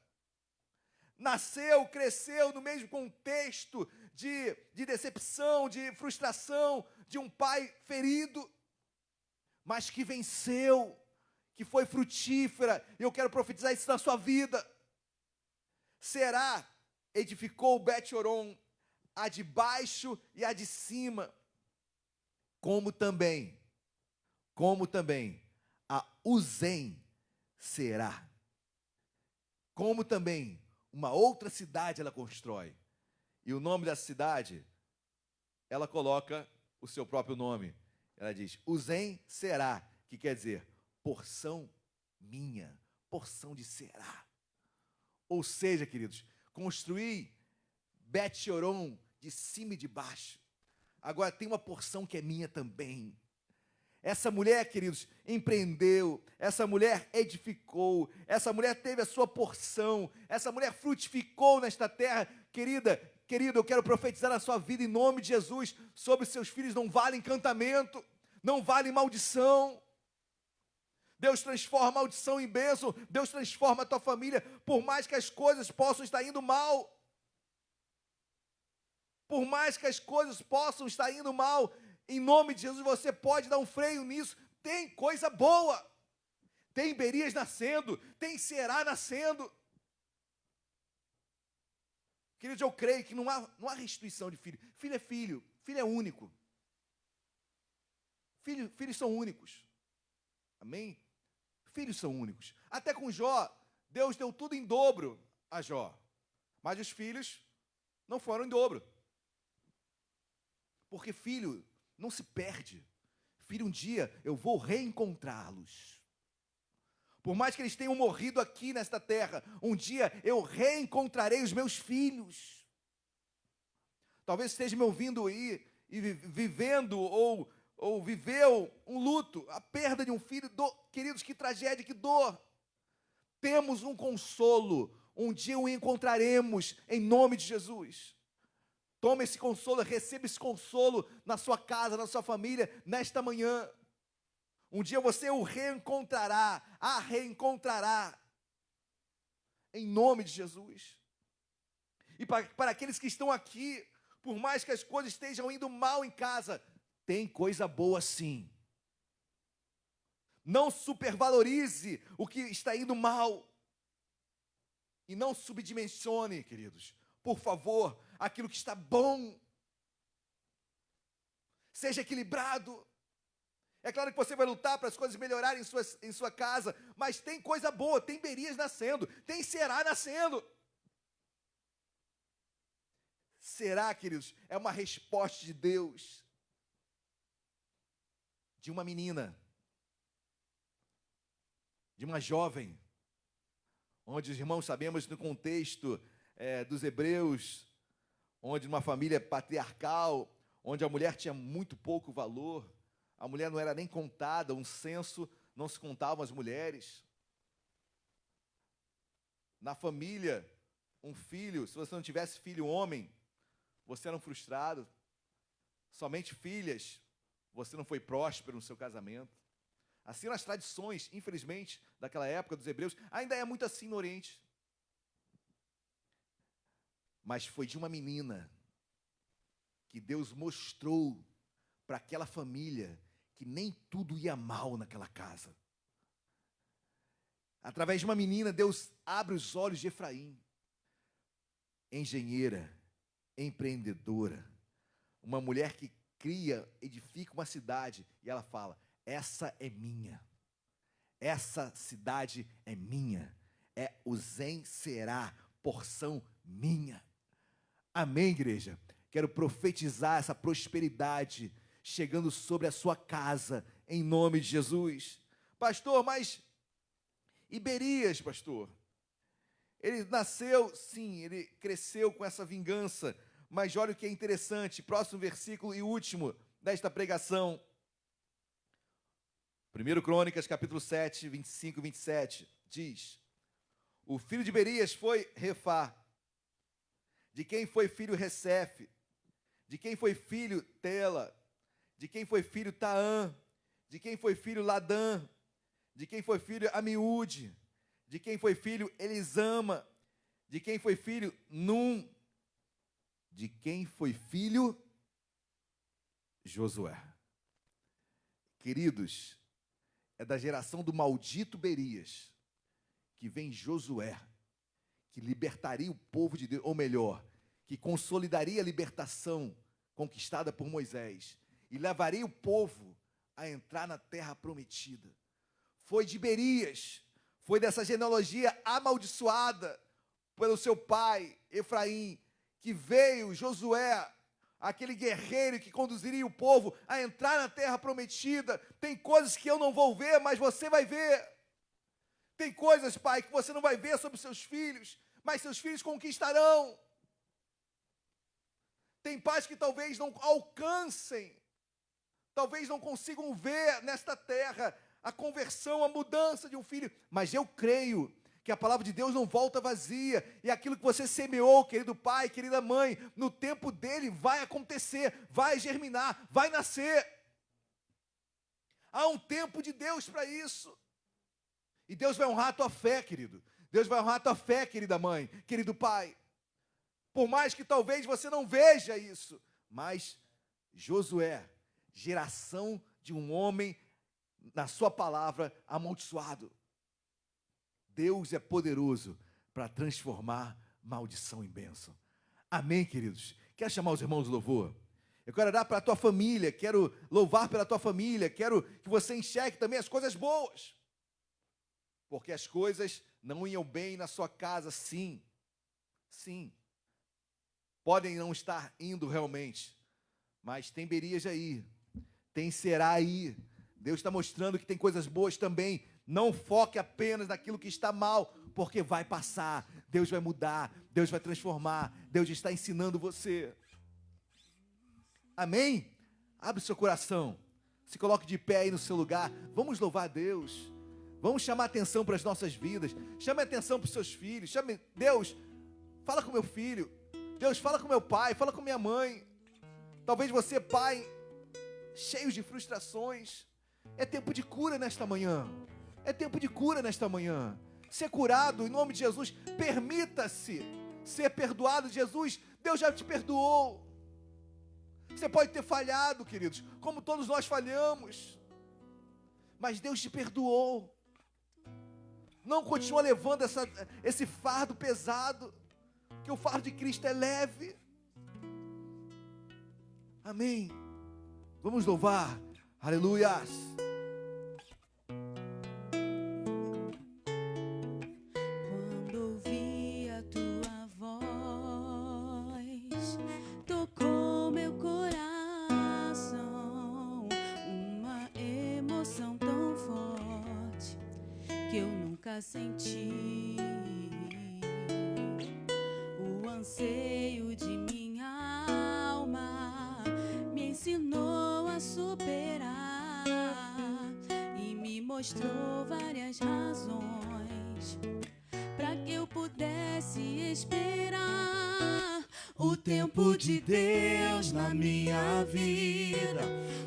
Nasceu, cresceu no mesmo contexto de decepção, de frustração, de um pai ferido, mas que venceu, que foi frutífera. E eu quero profetizar isso na sua vida. Será edificou Bet-Horon, a de baixo e a de cima, como também a Uzem Será, como também uma outra cidade ela constrói, e o nome da cidade, ela coloca o seu próprio nome, ela diz Uzem Será, que quer dizer porção minha, porção de Será. Ou seja, queridos, construí Bet-Horon de cima e de baixo. Agora tem uma porção que é minha também. Essa mulher, queridos, empreendeu, essa mulher edificou, essa mulher teve a sua porção, essa mulher frutificou nesta terra. Querido, eu quero profetizar na sua vida em nome de Jesus, sobre seus filhos não vale encantamento, não vale maldição. Deus transforma a maldição em bênção, Deus transforma a tua família, por mais que as coisas possam estar indo mal. Por mais que as coisas possam estar indo mal, em nome de Jesus você pode dar um freio nisso. Tem coisa boa, tem Berias nascendo, tem Será nascendo. Queridos, eu creio que não há restituição de filho. Filho é filho, filho é único. Filhos são únicos. Amém? Filhos são únicos. Até com Jó, Deus deu tudo em dobro a Jó. Mas os filhos não foram em dobro. Porque filho não se perde. Filho, um dia eu vou reencontrá-los. Por mais que eles tenham morrido aqui nesta terra, um dia eu reencontrarei os meus filhos. Talvez esteja me ouvindo aí e vivendo ou viveu um luto, a perda de um filho. Queridos, que tragédia, que dor. Temos um consolo. Um dia o encontraremos em nome de Jesus. Tome esse consolo, receba esse consolo na sua casa, na sua família, nesta manhã. Um dia você o reencontrará, a reencontrará, em nome de Jesus. E para aqueles que estão aqui, por mais que as coisas estejam indo mal em casa, tem coisa boa sim. Não supervalorize o que está indo mal. E não subdimensione, queridos, por favor, aquilo que está bom. Seja equilibrado. É claro que você vai lutar para as coisas melhorarem em sua casa, mas tem coisa boa, tem Berias nascendo, tem Será nascendo. Será, queridos, é uma resposta de Deus, de uma menina, de uma jovem, onde os irmãos sabemos no contexto dos hebreus, onde uma família patriarcal, onde a mulher tinha muito pouco valor, a mulher não era nem contada, um censo não se contavam as mulheres. Na família, um filho, se você não tivesse filho homem, você era um frustrado. Somente filhas, você não foi próspero no seu casamento. Assim nas tradições, infelizmente, daquela época dos hebreus, ainda é muito assim no Oriente. Mas foi de uma menina que Deus mostrou para aquela família que nem tudo ia mal naquela casa. Através de uma menina, Deus abre os olhos de Efraim. Engenheira, empreendedora, uma mulher que cria, edifica uma cidade, e ela fala: essa é minha, essa cidade é minha, o Zen será porção minha. Amém, igreja? Quero profetizar essa prosperidade chegando sobre a sua casa, em nome de Jesus. Pastor, mas e Berias, pastor? Ele nasceu, sim, ele cresceu com essa vingança, mas olha o que é interessante, próximo versículo e último desta pregação. 1 Crônicas, capítulo 7, 25 e 27, diz: o filho de Berias foi Refá, de quem foi filho Recefe, de quem foi filho Tela, de quem foi filho Taã, de quem foi filho Ladã, de quem foi filho Amiúde, de quem foi filho Elisama, de quem foi filho Num, de quem foi filho Josué. Queridos, é da geração do maldito Berias que vem Josué, que libertaria o povo de Deus, ou melhor, que consolidaria a libertação conquistada por Moisés e levaria o povo a entrar na terra prometida. Foi de Berias, foi dessa genealogia amaldiçoada pelo seu pai, Efraim, que veio Josué, aquele guerreiro que conduziria o povo a entrar na terra prometida. Tem coisas que eu não vou ver, mas você vai ver. Tem coisas, pai, que você não vai ver sobre seus filhos, mas seus filhos conquistarão. Tem pais que talvez não alcancem talvez não consigam ver nesta terra a conversão, a mudança de um filho, mas eu creio que a palavra de Deus não volta vazia, e aquilo que você semeou, querido pai, querida mãe, no tempo dele vai acontecer, vai germinar, vai nascer. Há um tempo de Deus para isso, e Deus vai honrar a tua fé, querido. Deus vai honrar a tua fé, querida mãe, querido pai. Por mais que talvez você não veja isso, mas Josué, geração de um homem, na sua palavra, amaldiçoado. Deus é poderoso para transformar maldição em bênção. Amém, queridos? Quer chamar os irmãos do louvor? Eu quero orar para a tua família, quero louvar pela tua família, quero que você enxergue também as coisas boas. Porque as coisas não iam bem na sua casa, sim. Sim. Podem não estar indo realmente, mas tem Berias aí, tem Será aí. Deus está mostrando que tem coisas boas também. Não foque apenas naquilo que está mal, porque vai passar. Deus vai mudar, Deus vai transformar. Deus está ensinando você. Amém? Abre o seu coração. Se coloque de pé aí no seu lugar. Vamos louvar a Deus. Vamos chamar atenção para as nossas vidas. Chame atenção para os seus filhos. Chame, Deus, fala com meu filho. Deus, fala com meu pai, fala com minha mãe. Talvez você, pai, cheio de frustrações. É tempo de cura nesta manhã. É tempo de cura nesta manhã. Ser curado em nome de Jesus. Permita-se ser perdoado. Jesus, Deus já te perdoou. Você pode ter falhado, queridos, como todos nós falhamos. Mas Deus te perdoou. Não continua levando esse fardo pesado, que o fardo de Cristo é leve. Amém. Vamos louvar. Aleluias. Quando ouvi a tua voz, tocou meu coração, uma emoção tão forte que eu nunca senti. O anseio de minha alma me ensinou a superar e me mostrou várias razões para que eu pudesse esperar o tempo de Deus na minha vida,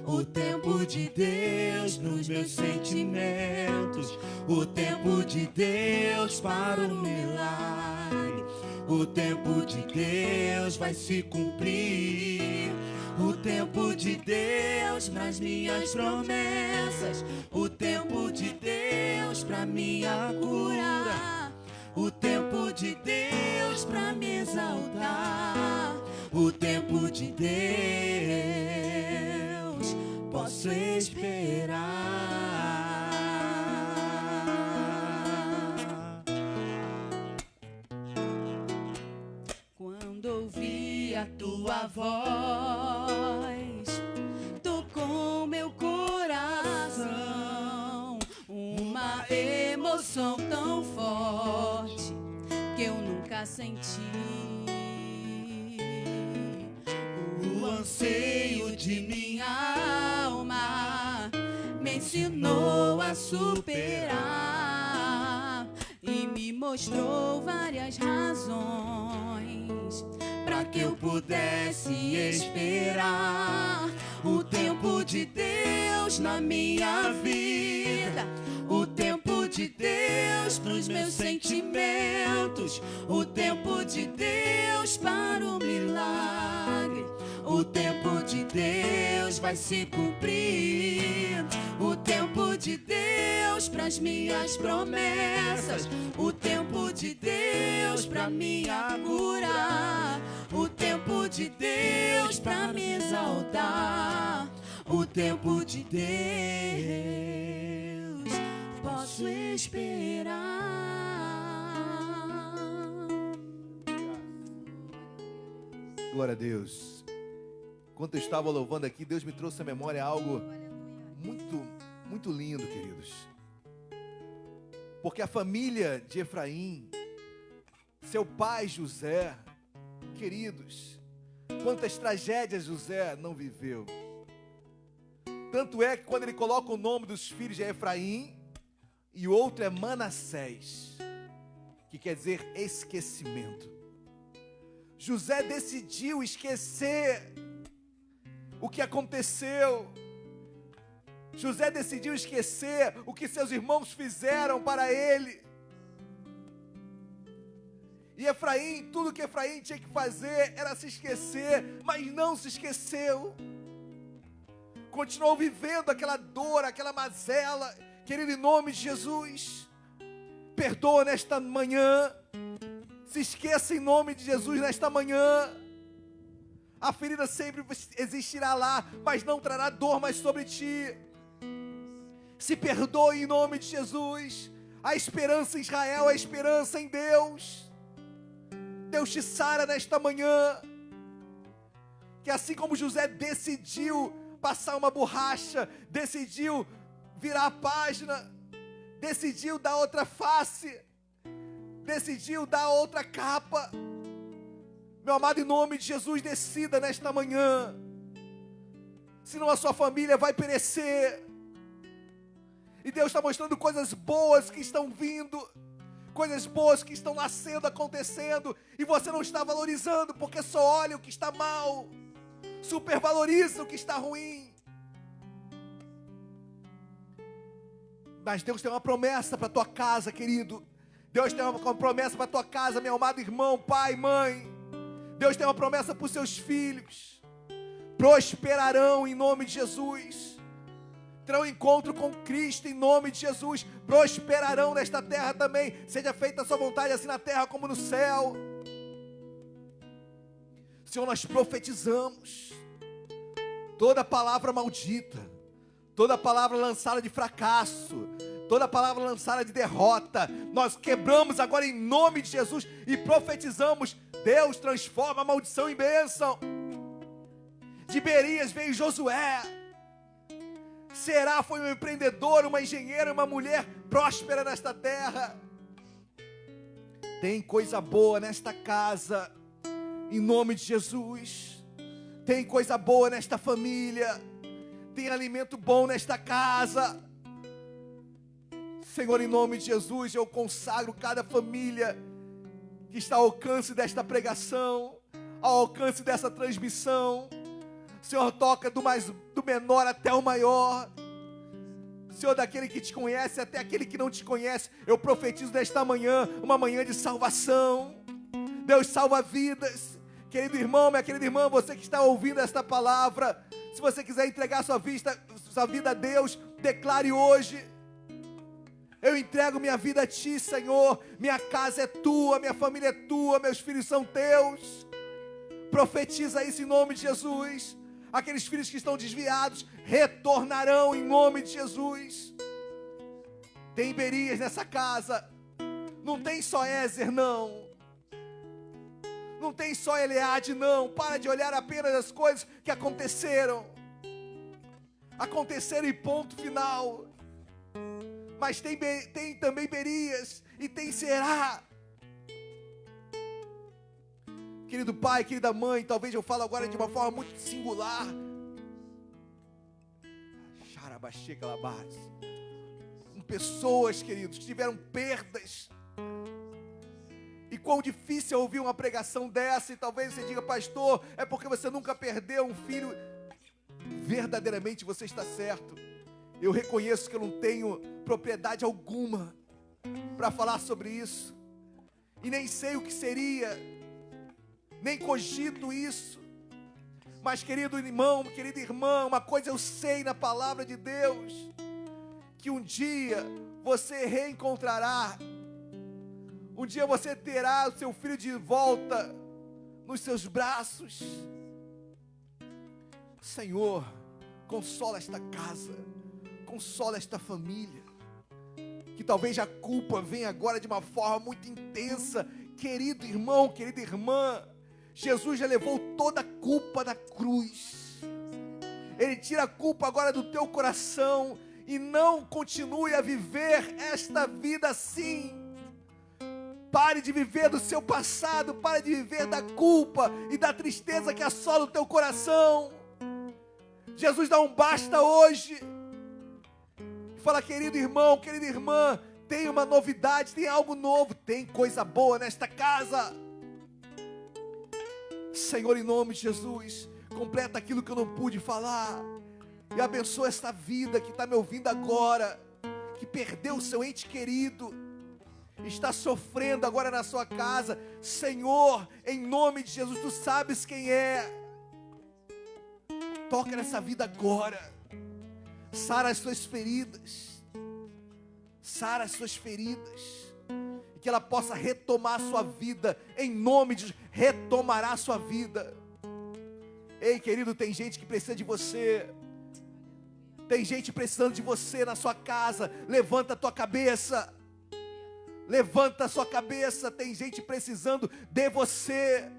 o tempo de Deus nos meus sentimentos, o tempo de Deus para o milagre, o tempo de Deus vai se cumprir, o tempo de Deus nas minhas promessas, o tempo de Deus para minha cura, o tempo de Deus para me exaltar, o tempo de Deus posso esperar. Quando ouvi a tua voz, tocou meu coração, uma emoção tão forte que eu nunca senti. O anseio de minha alma me ensinou a superar e me mostrou várias razões para que eu pudesse esperar o tempo de Deus na minha vida, o tempo de Deus nos meus sentimentos, o tempo de Deus para o milagre, o tempo de Deus vai se cumprir, o tempo de Deus para as minhas promessas, o tempo de Deus para minha cura, o tempo de Deus para me exaltar, o tempo de Deus posso esperar. Glória a Deus. Enquanto eu estava louvando aqui, Deus me trouxe à memória algo muito, muito lindo, queridos. Porque a família de Efraim, seu pai José, queridos, quantas tragédias José não viveu. Tanto é que quando ele coloca o nome dos filhos de Efraim, e o outro é Manassés, que quer dizer esquecimento. José decidiu esquecer o que aconteceu. José decidiu esquecer o que seus irmãos fizeram para ele. E Efraim, tudo que Efraim tinha que fazer era se esquecer, mas não se esqueceu. Continuou vivendo aquela dor, aquela mazela. Querido, em nome de Jesus, perdoa nesta manhã. Se esqueça em nome de Jesus nesta manhã. A ferida sempre existirá lá, mas não trará dor mais sobre ti. Se perdoe em nome de Jesus. A esperança em Israel, a esperança em Deus. Deus te sara nesta manhã. Que assim como José decidiu passar uma borracha, decidiu virar a página, decidiu dar outra face, decidiu dar outra capa. Meu amado, em nome de Jesus, decida nesta manhã. Senão a sua família vai perecer. E Deus está mostrando coisas boas que estão vindo, coisas boas que estão nascendo, acontecendo, e você não está valorizando, porque só olha o que está mal, supervaloriza o que está ruim. Mas Deus tem uma promessa para a tua casa, querido. Deus tem uma promessa para a tua casa, meu amado irmão, pai, mãe. Deus tem uma promessa para os seus filhos. Prosperarão em nome de Jesus. Terão encontro com Cristo em nome de Jesus. Prosperarão nesta terra também. Seja feita a sua vontade, assim na terra como no céu. Senhor, nós profetizamos toda palavra maldita, toda palavra lançada de fracasso, toda palavra lançada de derrota, nós quebramos agora em nome de Jesus e profetizamos. Deus transforma a maldição em bênção. De Berias veio Josué. Será foi um empreendedor, uma engenheira, uma mulher próspera nesta terra. Tem coisa boa nesta casa, em nome de Jesus. Tem coisa boa nesta família. Tem alimento bom nesta casa. Senhor, em nome de Jesus, eu consagro cada família que está ao alcance desta pregação, ao alcance dessa transmissão. Senhor, toca do menor até o maior. Senhor, daquele que te conhece até aquele que não te conhece. Eu profetizo nesta manhã, uma manhã de salvação. Deus salva vidas. Querido irmão, minha querida irmã, você que está ouvindo esta palavra, se você quiser entregar sua vida a Deus, declare hoje: eu entrego minha vida a ti, Senhor. Minha casa é tua, minha família é tua, meus filhos são teus. Profetiza isso em nome de Jesus. Aqueles filhos que estão desviados retornarão em nome de Jesus. Tem Berias nessa casa. Não tem só Ézer, não. Não tem só Eleade, não. Para de olhar apenas as coisas que aconteceram. Aconteceram e ponto final. Mas tem também Berias e tem Será. Querido pai, querida mãe, talvez eu falo agora de uma forma muito singular. Com pessoas, queridos, que tiveram perdas. E quão difícil é ouvir uma pregação dessa. E talvez você diga: pastor, é porque você nunca perdeu um filho. Verdadeiramente você está certo. Eu reconheço que eu não tenho propriedade alguma para falar sobre isso. E nem sei o que seria, nem cogito isso. Mas, querido irmão, querida irmã, uma coisa eu sei na palavra de Deus: que um dia você reencontrará. Um dia você terá o seu filho de volta nos seus braços. Senhor, consola esta casa, consola esta família. Que talvez a culpa venha agora de uma forma muito intensa. Querido irmão, querida irmã, Jesus já levou toda a culpa da cruz. Ele tira a culpa agora do teu coração. E não continue a viver esta vida assim. Pare de viver do seu passado. Pare de viver da culpa e da tristeza que assola o teu coração. Jesus, dá um basta hoje. Fala, querido irmão, querida irmã, tem uma novidade, tem algo novo, tem coisa boa nesta casa. Senhor, em nome de Jesus, completa aquilo que eu não pude falar. E abençoa esta vida que está me ouvindo agora, que perdeu o seu ente querido, está sofrendo agora na sua casa. Senhor, em nome de Jesus, tu sabes quem é. Toca nessa vida agora. Sara as suas feridas. Sara as suas feridas. E que ela possa retomar a sua vida. Em nome de Jesus, retomará a sua vida. Ei, querido, tem gente que precisa de você. Tem gente precisando de você na sua casa. Levanta a tua cabeça. Levanta a sua cabeça. Tem gente precisando de você.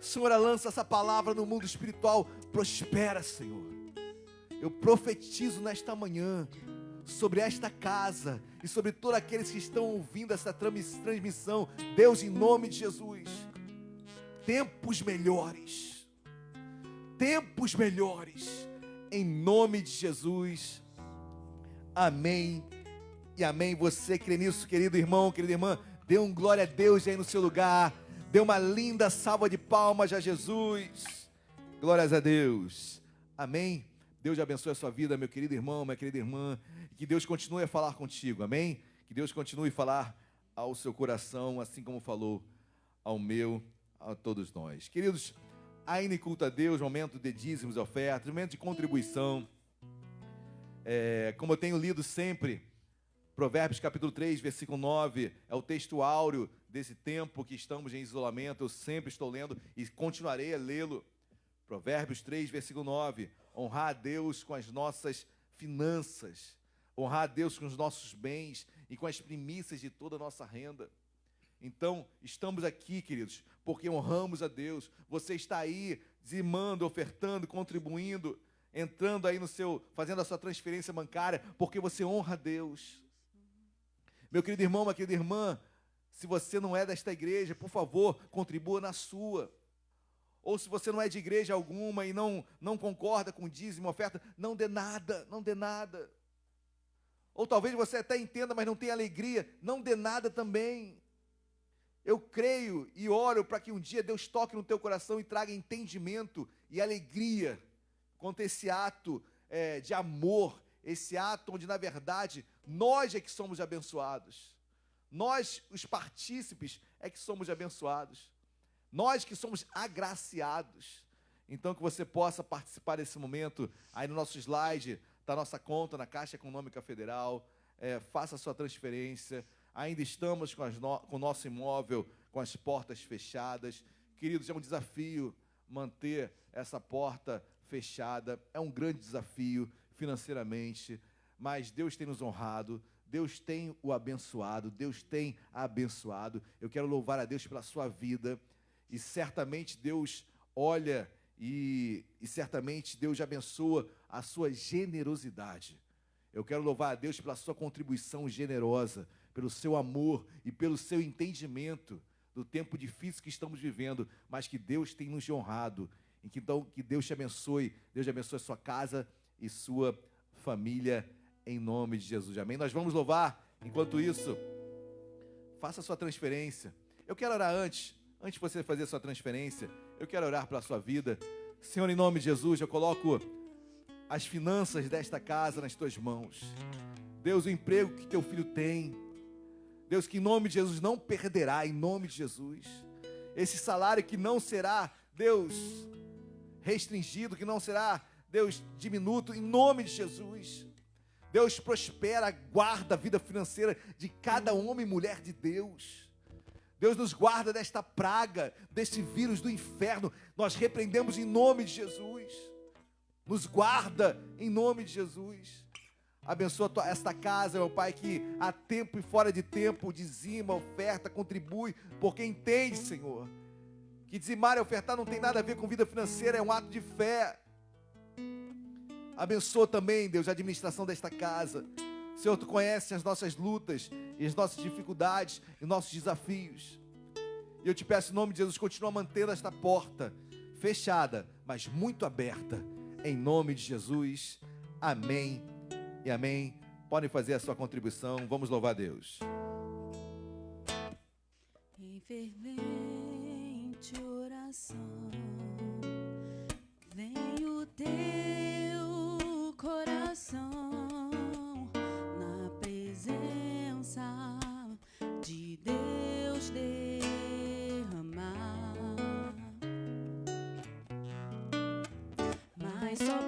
Senhora, lança essa palavra no mundo espiritual. Prospera, Senhor. Eu profetizo nesta manhã sobre esta casa e sobre todos aqueles que estão ouvindo essa transmissão. Deus, em nome de Jesus, tempos melhores. Tempos melhores. Em nome de Jesus. Amém e amém. Você crê nisso, querido irmão, querida irmã? Dê um glória a Deus aí no seu lugar. Dê uma linda salva de palmas a Jesus. Glórias a Deus. Amém. Deus abençoe a sua vida, meu querido irmão, minha querida irmã. Que Deus continue a falar contigo, amém? Que Deus continue a falar ao seu coração, assim como falou ao meu, a todos nós. Queridos, ainda em culto a Deus, momento de dízimos e ofertas, momento de contribuição. Como eu tenho lido sempre, Provérbios capítulo 3, versículo 9, é o texto áureo desse tempo que estamos em isolamento. Eu sempre estou lendo e continuarei a lê-lo. Provérbios 3, versículo 9, honrar a Deus com as nossas finanças, honrar a Deus com os nossos bens e com as primícias de toda a nossa renda. Então, estamos aqui, queridos, porque honramos a Deus. Você está aí dizimando, ofertando, contribuindo, entrando aí fazendo a sua transferência bancária, porque você honra a Deus. Meu querido irmão, minha querida irmã, se você não é desta igreja, por favor, contribua na sua. Ou se você não é de igreja alguma e não concorda com dízimo, oferta, não dê nada, não dê nada. Ou talvez você até entenda, mas não tenha alegria, não dê nada também. Eu creio e oro para que um dia Deus toque no teu coração e traga entendimento e alegria quanto a esse ato de amor, esse ato onde, na verdade, nós é que somos abençoados. Nós, os partícipes, é que somos abençoados. Nós que somos agraciados. Então, que você possa participar desse momento. Aí no nosso slide está a nossa conta na Caixa Econômica Federal. Faça a sua transferência. Ainda estamos com o nosso imóvel com as portas fechadas. Queridos, é um desafio manter essa porta fechada. É um grande desafio financeiramente, mas Deus tem nos honrado, Deus tem o abençoado, Deus tem abençoado. Eu quero louvar a Deus pela sua vida, e certamente Deus olha e certamente Deus abençoa a sua generosidade. Eu quero louvar a Deus pela sua contribuição generosa, pelo seu amor e pelo seu entendimento do tempo difícil que estamos vivendo, mas que Deus tem nos honrado. Então, que Deus te abençoe a sua casa e sua família, em nome de Jesus. Amém? Nós vamos louvar. Enquanto isso, faça a sua transferência. Eu quero orar antes de você fazer a sua transferência, eu quero orar pela sua vida. Senhor, em nome de Jesus, eu coloco as finanças desta casa nas tuas mãos. Deus, o emprego que teu filho tem, Deus, que em nome de Jesus não perderá, em nome de Jesus. Esse salário que não será, Deus, restringido, que não será, Deus, diminuto, em nome de Jesus. Deus, prospera, guarda a vida financeira de cada homem e mulher de Deus. Deus, nos guarda desta praga, deste vírus do inferno. Nós repreendemos em nome de Jesus. Nos guarda em nome de Jesus. Abençoa esta casa, meu Pai, que a tempo e fora de tempo dizima, oferta, contribui, porque entende, Senhor, que dizimar e ofertar não tem nada a ver com vida financeira, é um ato de fé. Abençoa também, Deus, a administração desta casa. Senhor, Tu conheces as nossas lutas, e as nossas dificuldades, e nossos desafios. E eu te peço em nome de Jesus, continua mantendo esta porta fechada, mas muito aberta. Em nome de Jesus, amém e amém. Podem fazer a sua contribuição, vamos louvar a Deus. Em fervente oração, vem o teu coração na presença de Deus derramar, mas só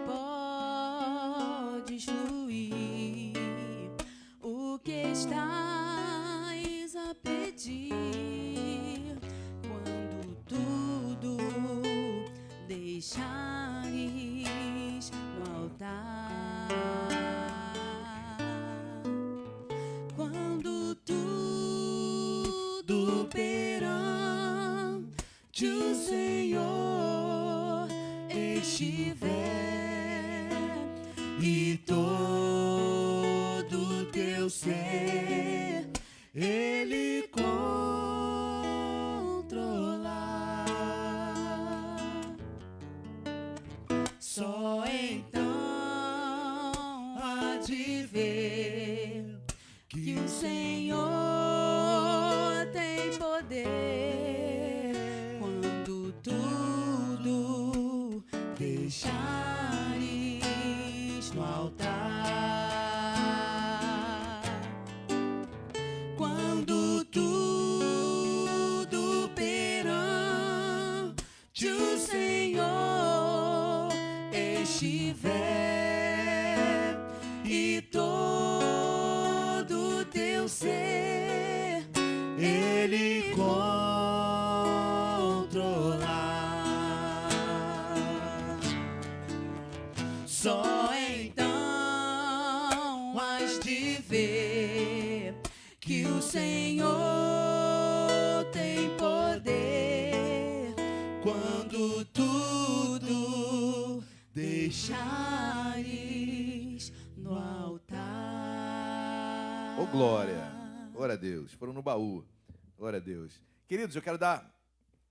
podes fluir o que estás a pedir quando tudo deixares no altar. Quando tudo perante o Senhor estiver e todo teu ser Ele controlar, só então há de ver que o Senhor tem poder quando tudo deixares no altar. Quando tudo perante o Senhor estiver e todo teu ser Ele controlar, só então has de ver que o Senhor tem poder quando tudo deixares no altar. Ô glória, glória a Deus, foram no baú, glória a Deus. Queridos, eu quero dar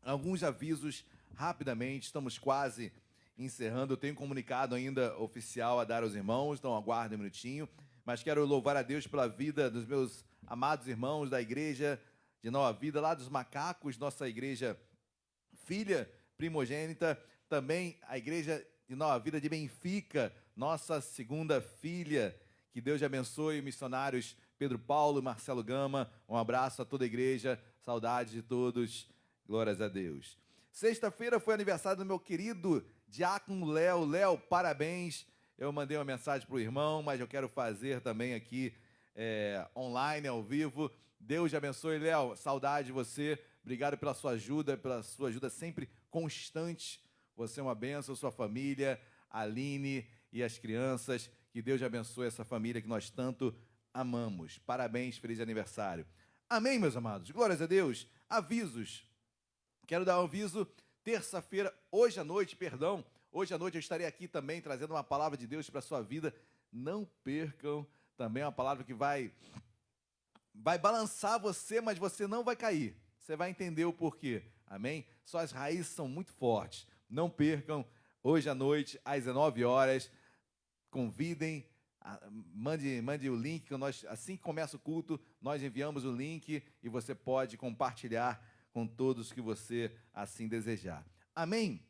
alguns avisos rapidamente, estamos quase encerrando, eu tenho um comunicado ainda oficial a dar aos irmãos, então aguardem um minutinho, mas quero louvar a Deus pela vida dos meus amados irmãos da igreja de Nova Vida, lá dos Macacos, nossa igreja filha primogênita, também a igreja de Nova Vida de Benfica, nossa segunda filha. Que Deus abençoe, missionários Pedro Paulo e Marcelo Gama. Um abraço a toda a igreja, saudade de todos, glórias a Deus. Sexta-feira foi aniversário do meu querido diácono Léo. Léo, parabéns. Eu mandei uma mensagem para o irmão, mas eu quero fazer também aqui online, ao vivo. Deus te abençoe, Léo. Saudade de você. Obrigado pela sua ajuda sempre constante. Você é uma bênção, sua família, a Aline e as crianças. Que Deus te abençoe essa família que nós tanto amamos. Parabéns, feliz aniversário. Amém, meus amados. Glórias a Deus. Avisos. Quero dar um aviso. Terça-feira, hoje à noite eu estarei aqui também trazendo uma palavra de Deus para a sua vida. Não percam também uma palavra que vai balançar você, mas você não vai cair. Você vai entender o porquê. Amém? Suas raízes são muito fortes. Não percam, hoje à noite, às 19 horas. Convidem, mande o link, que assim que começa o culto, nós enviamos o link e você pode compartilhar com todos que você assim desejar. Amém?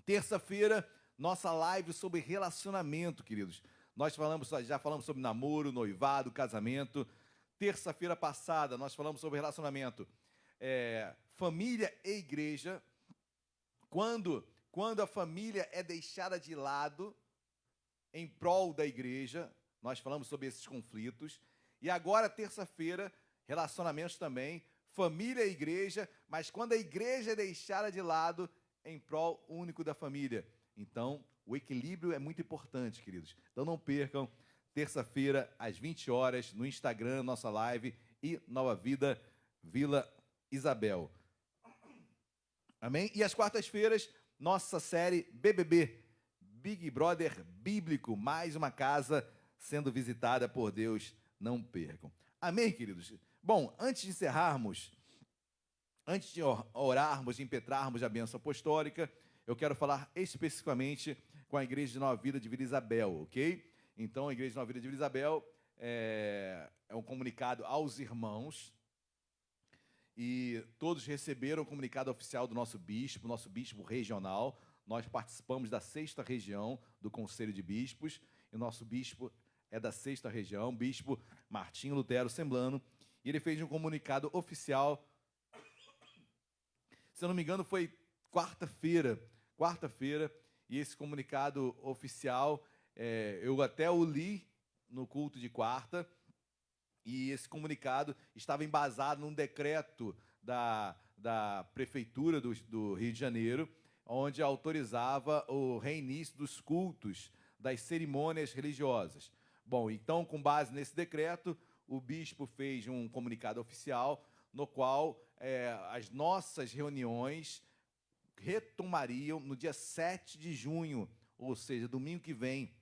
Terça-feira, nossa live sobre relacionamento, queridos. Nós já falamos sobre namoro, noivado, casamento. Terça-feira passada, nós falamos sobre relacionamento, família e igreja. Quando a família é deixada de lado em prol da igreja, nós falamos sobre esses conflitos. E agora, terça-feira, relacionamentos também, família e igreja, mas quando a igreja é deixada de lado em prol único da família. Então, o equilíbrio é muito importante, queridos. Então, não percam, terça-feira, às 20 horas, no Instagram, nossa live, e Nova Vida, Vila Isabel. Amém? E às quartas-feiras, nossa série BBB, Big Brother Bíblico, mais uma casa sendo visitada por Deus, não percam. Amém, queridos? Bom, antes de encerrarmos, antes de orarmos, de impetrarmos a bênção apostólica, eu quero falar especificamente com a Igreja de Nova Vida de Vila Isabel, ok? Então, a Igreja de Nova Vida de Vila Isabel é um comunicado aos irmãos, e todos receberam o comunicado oficial do nosso bispo regional. Nós participamos da 6ª região do Conselho de Bispos, e o nosso bispo é da 6ª região, bispo Martinho Lutero Semblano, e ele fez um comunicado oficial, se eu não me engano, foi quarta-feira, e esse comunicado oficial, eu até o li no culto de quarta, e esse comunicado estava embasado num decreto da Prefeitura do Rio de Janeiro, onde autorizava o reinício dos cultos, das cerimônias religiosas. Bom, então, com base nesse decreto, o bispo fez um comunicado oficial, no qual as nossas reuniões retomariam no dia 7 de junho, ou seja, domingo que vem.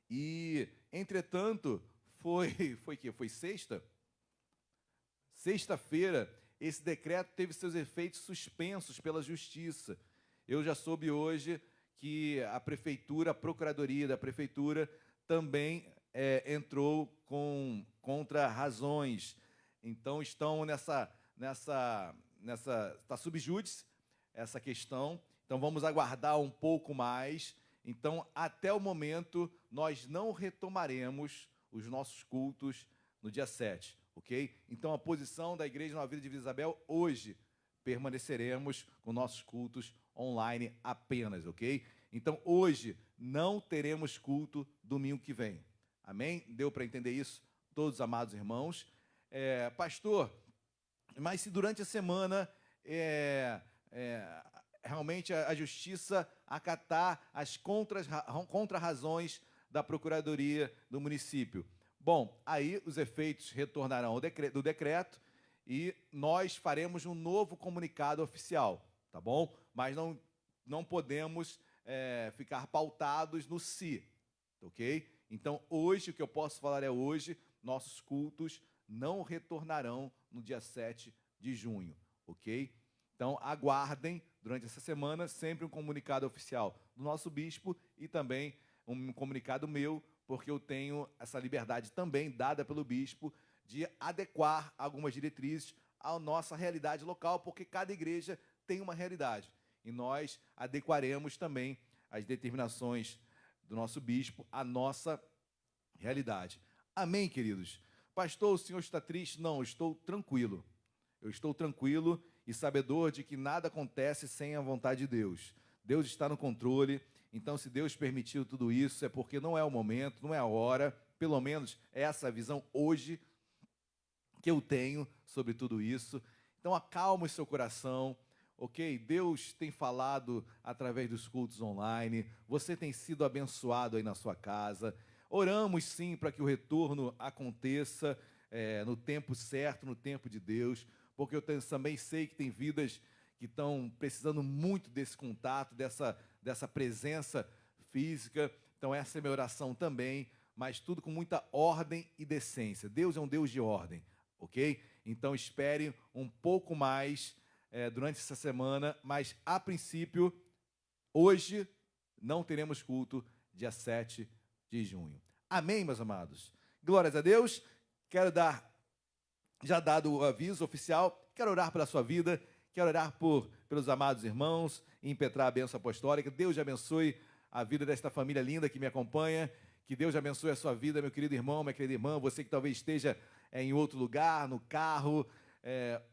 E, entretanto, foi sexta? Sexta-feira, esse decreto teve seus efeitos suspensos pela Justiça. Eu já soube hoje que a Prefeitura, a Procuradoria da Prefeitura, também entrou contra razões. Então, estão está sub júdice essa questão. Então, vamos aguardar um pouco mais. Então, até o momento, nós não retomaremos os nossos cultos no dia 7, ok? Então, a posição da Igreja Nova Vida de Vila Isabel, hoje, permaneceremos com nossos cultos online apenas, ok? Então, hoje, não teremos culto domingo que vem. Amém? Deu para entender isso, todos amados irmãos? Pastor, mas se durante a semana realmente a Justiça acatar as contra-razões da Procuradoria do município. Bom, aí os efeitos retornarão do decreto e nós faremos um novo comunicado oficial, tá bom? Mas não podemos ficar pautados no si, ok? Então, hoje, o que eu posso falar hoje, nossos cultos não retornarão no dia 7 de junho, ok? Então, aguardem, durante essa semana, sempre um comunicado oficial do nosso bispo e também um comunicado meu, porque eu tenho essa liberdade também dada pelo bispo de adequar algumas diretrizes à nossa realidade local, porque cada igreja tem uma realidade. E nós adequaremos também as determinações do nosso bispo à nossa realidade. Amém, queridos? Pastor, o senhor está triste? Não, eu estou tranquilo. Eu estou tranquilo e sabedor de que nada acontece sem a vontade de Deus. Deus está no controle. Então, se Deus permitiu tudo isso, é porque não é o momento, não é a hora. Pelo menos é essa a visão hoje que eu tenho sobre tudo isso. Então, acalme seu coração, ok? Deus tem falado através dos cultos online. Você tem sido abençoado aí na sua casa. Oramos, sim, para que o retorno aconteça no tempo certo, no tempo de Deus, porque eu também sei que tem vidas que estão precisando muito desse contato, dessa presença física. Então, essa é a minha oração também, mas tudo com muita ordem e decência. Deus é um Deus de ordem, ok? Então, espere um pouco mais durante essa semana, mas, a princípio, hoje, não teremos culto, dia 7 de junho. Amém, meus amados? Glórias a Deus. Quero já dado o aviso oficial, quero orar pela sua vida, quero orar pelos amados irmãos, e impetrar a bênção apostólica. Deus abençoe a vida desta família linda que me acompanha, que Deus abençoe a sua vida, meu querido irmão, minha querida irmã, você que talvez esteja em outro lugar, no carro,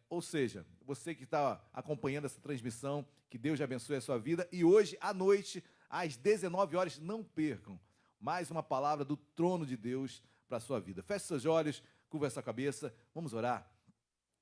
ou seja, você que está acompanhando essa transmissão, que Deus abençoe a sua vida. E hoje, à noite, às 19 horas, não percam mais uma palavra do trono de Deus para a sua vida. Feche seus olhos, curva essa cabeça, vamos orar.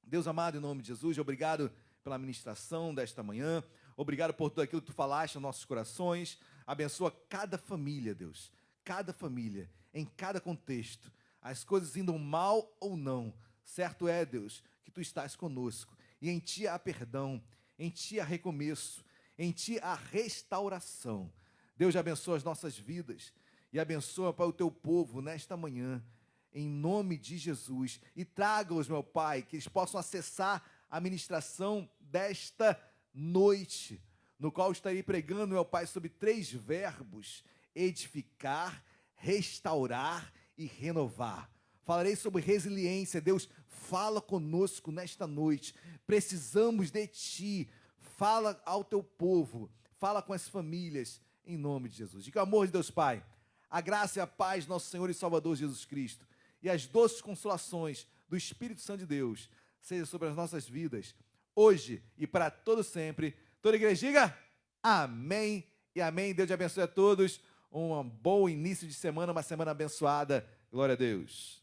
Deus amado, em nome de Jesus, obrigado pela ministração desta manhã, obrigado por tudo aquilo que tu falaste nos nossos corações. Abençoa cada família, Deus, cada família, em cada contexto, as coisas indo mal ou não, certo é, Deus, que tu estás conosco, e em ti há perdão, em ti há recomeço, em ti há restauração. Deus abençoa as nossas vidas, e abençoa para o teu povo nesta manhã, em nome de Jesus, e traga-os, meu Pai, que eles possam acessar a ministração desta noite, no qual estarei pregando, meu Pai, sobre 3 verbos: edificar, restaurar e renovar. Falarei sobre resiliência. Deus, fala conosco nesta noite. Precisamos de Ti. Fala ao Teu povo. Fala com as famílias, em nome de Jesus. E que o amor de Deus Pai, a graça e a paz do nosso Senhor e Salvador Jesus Cristo e as doces consolações do Espírito Santo de Deus seja sobre as nossas vidas, hoje e para todo sempre. Toda a igreja diga amém e amém. Deus te abençoe a todos. Um bom início de semana, uma semana abençoada. Glória a Deus.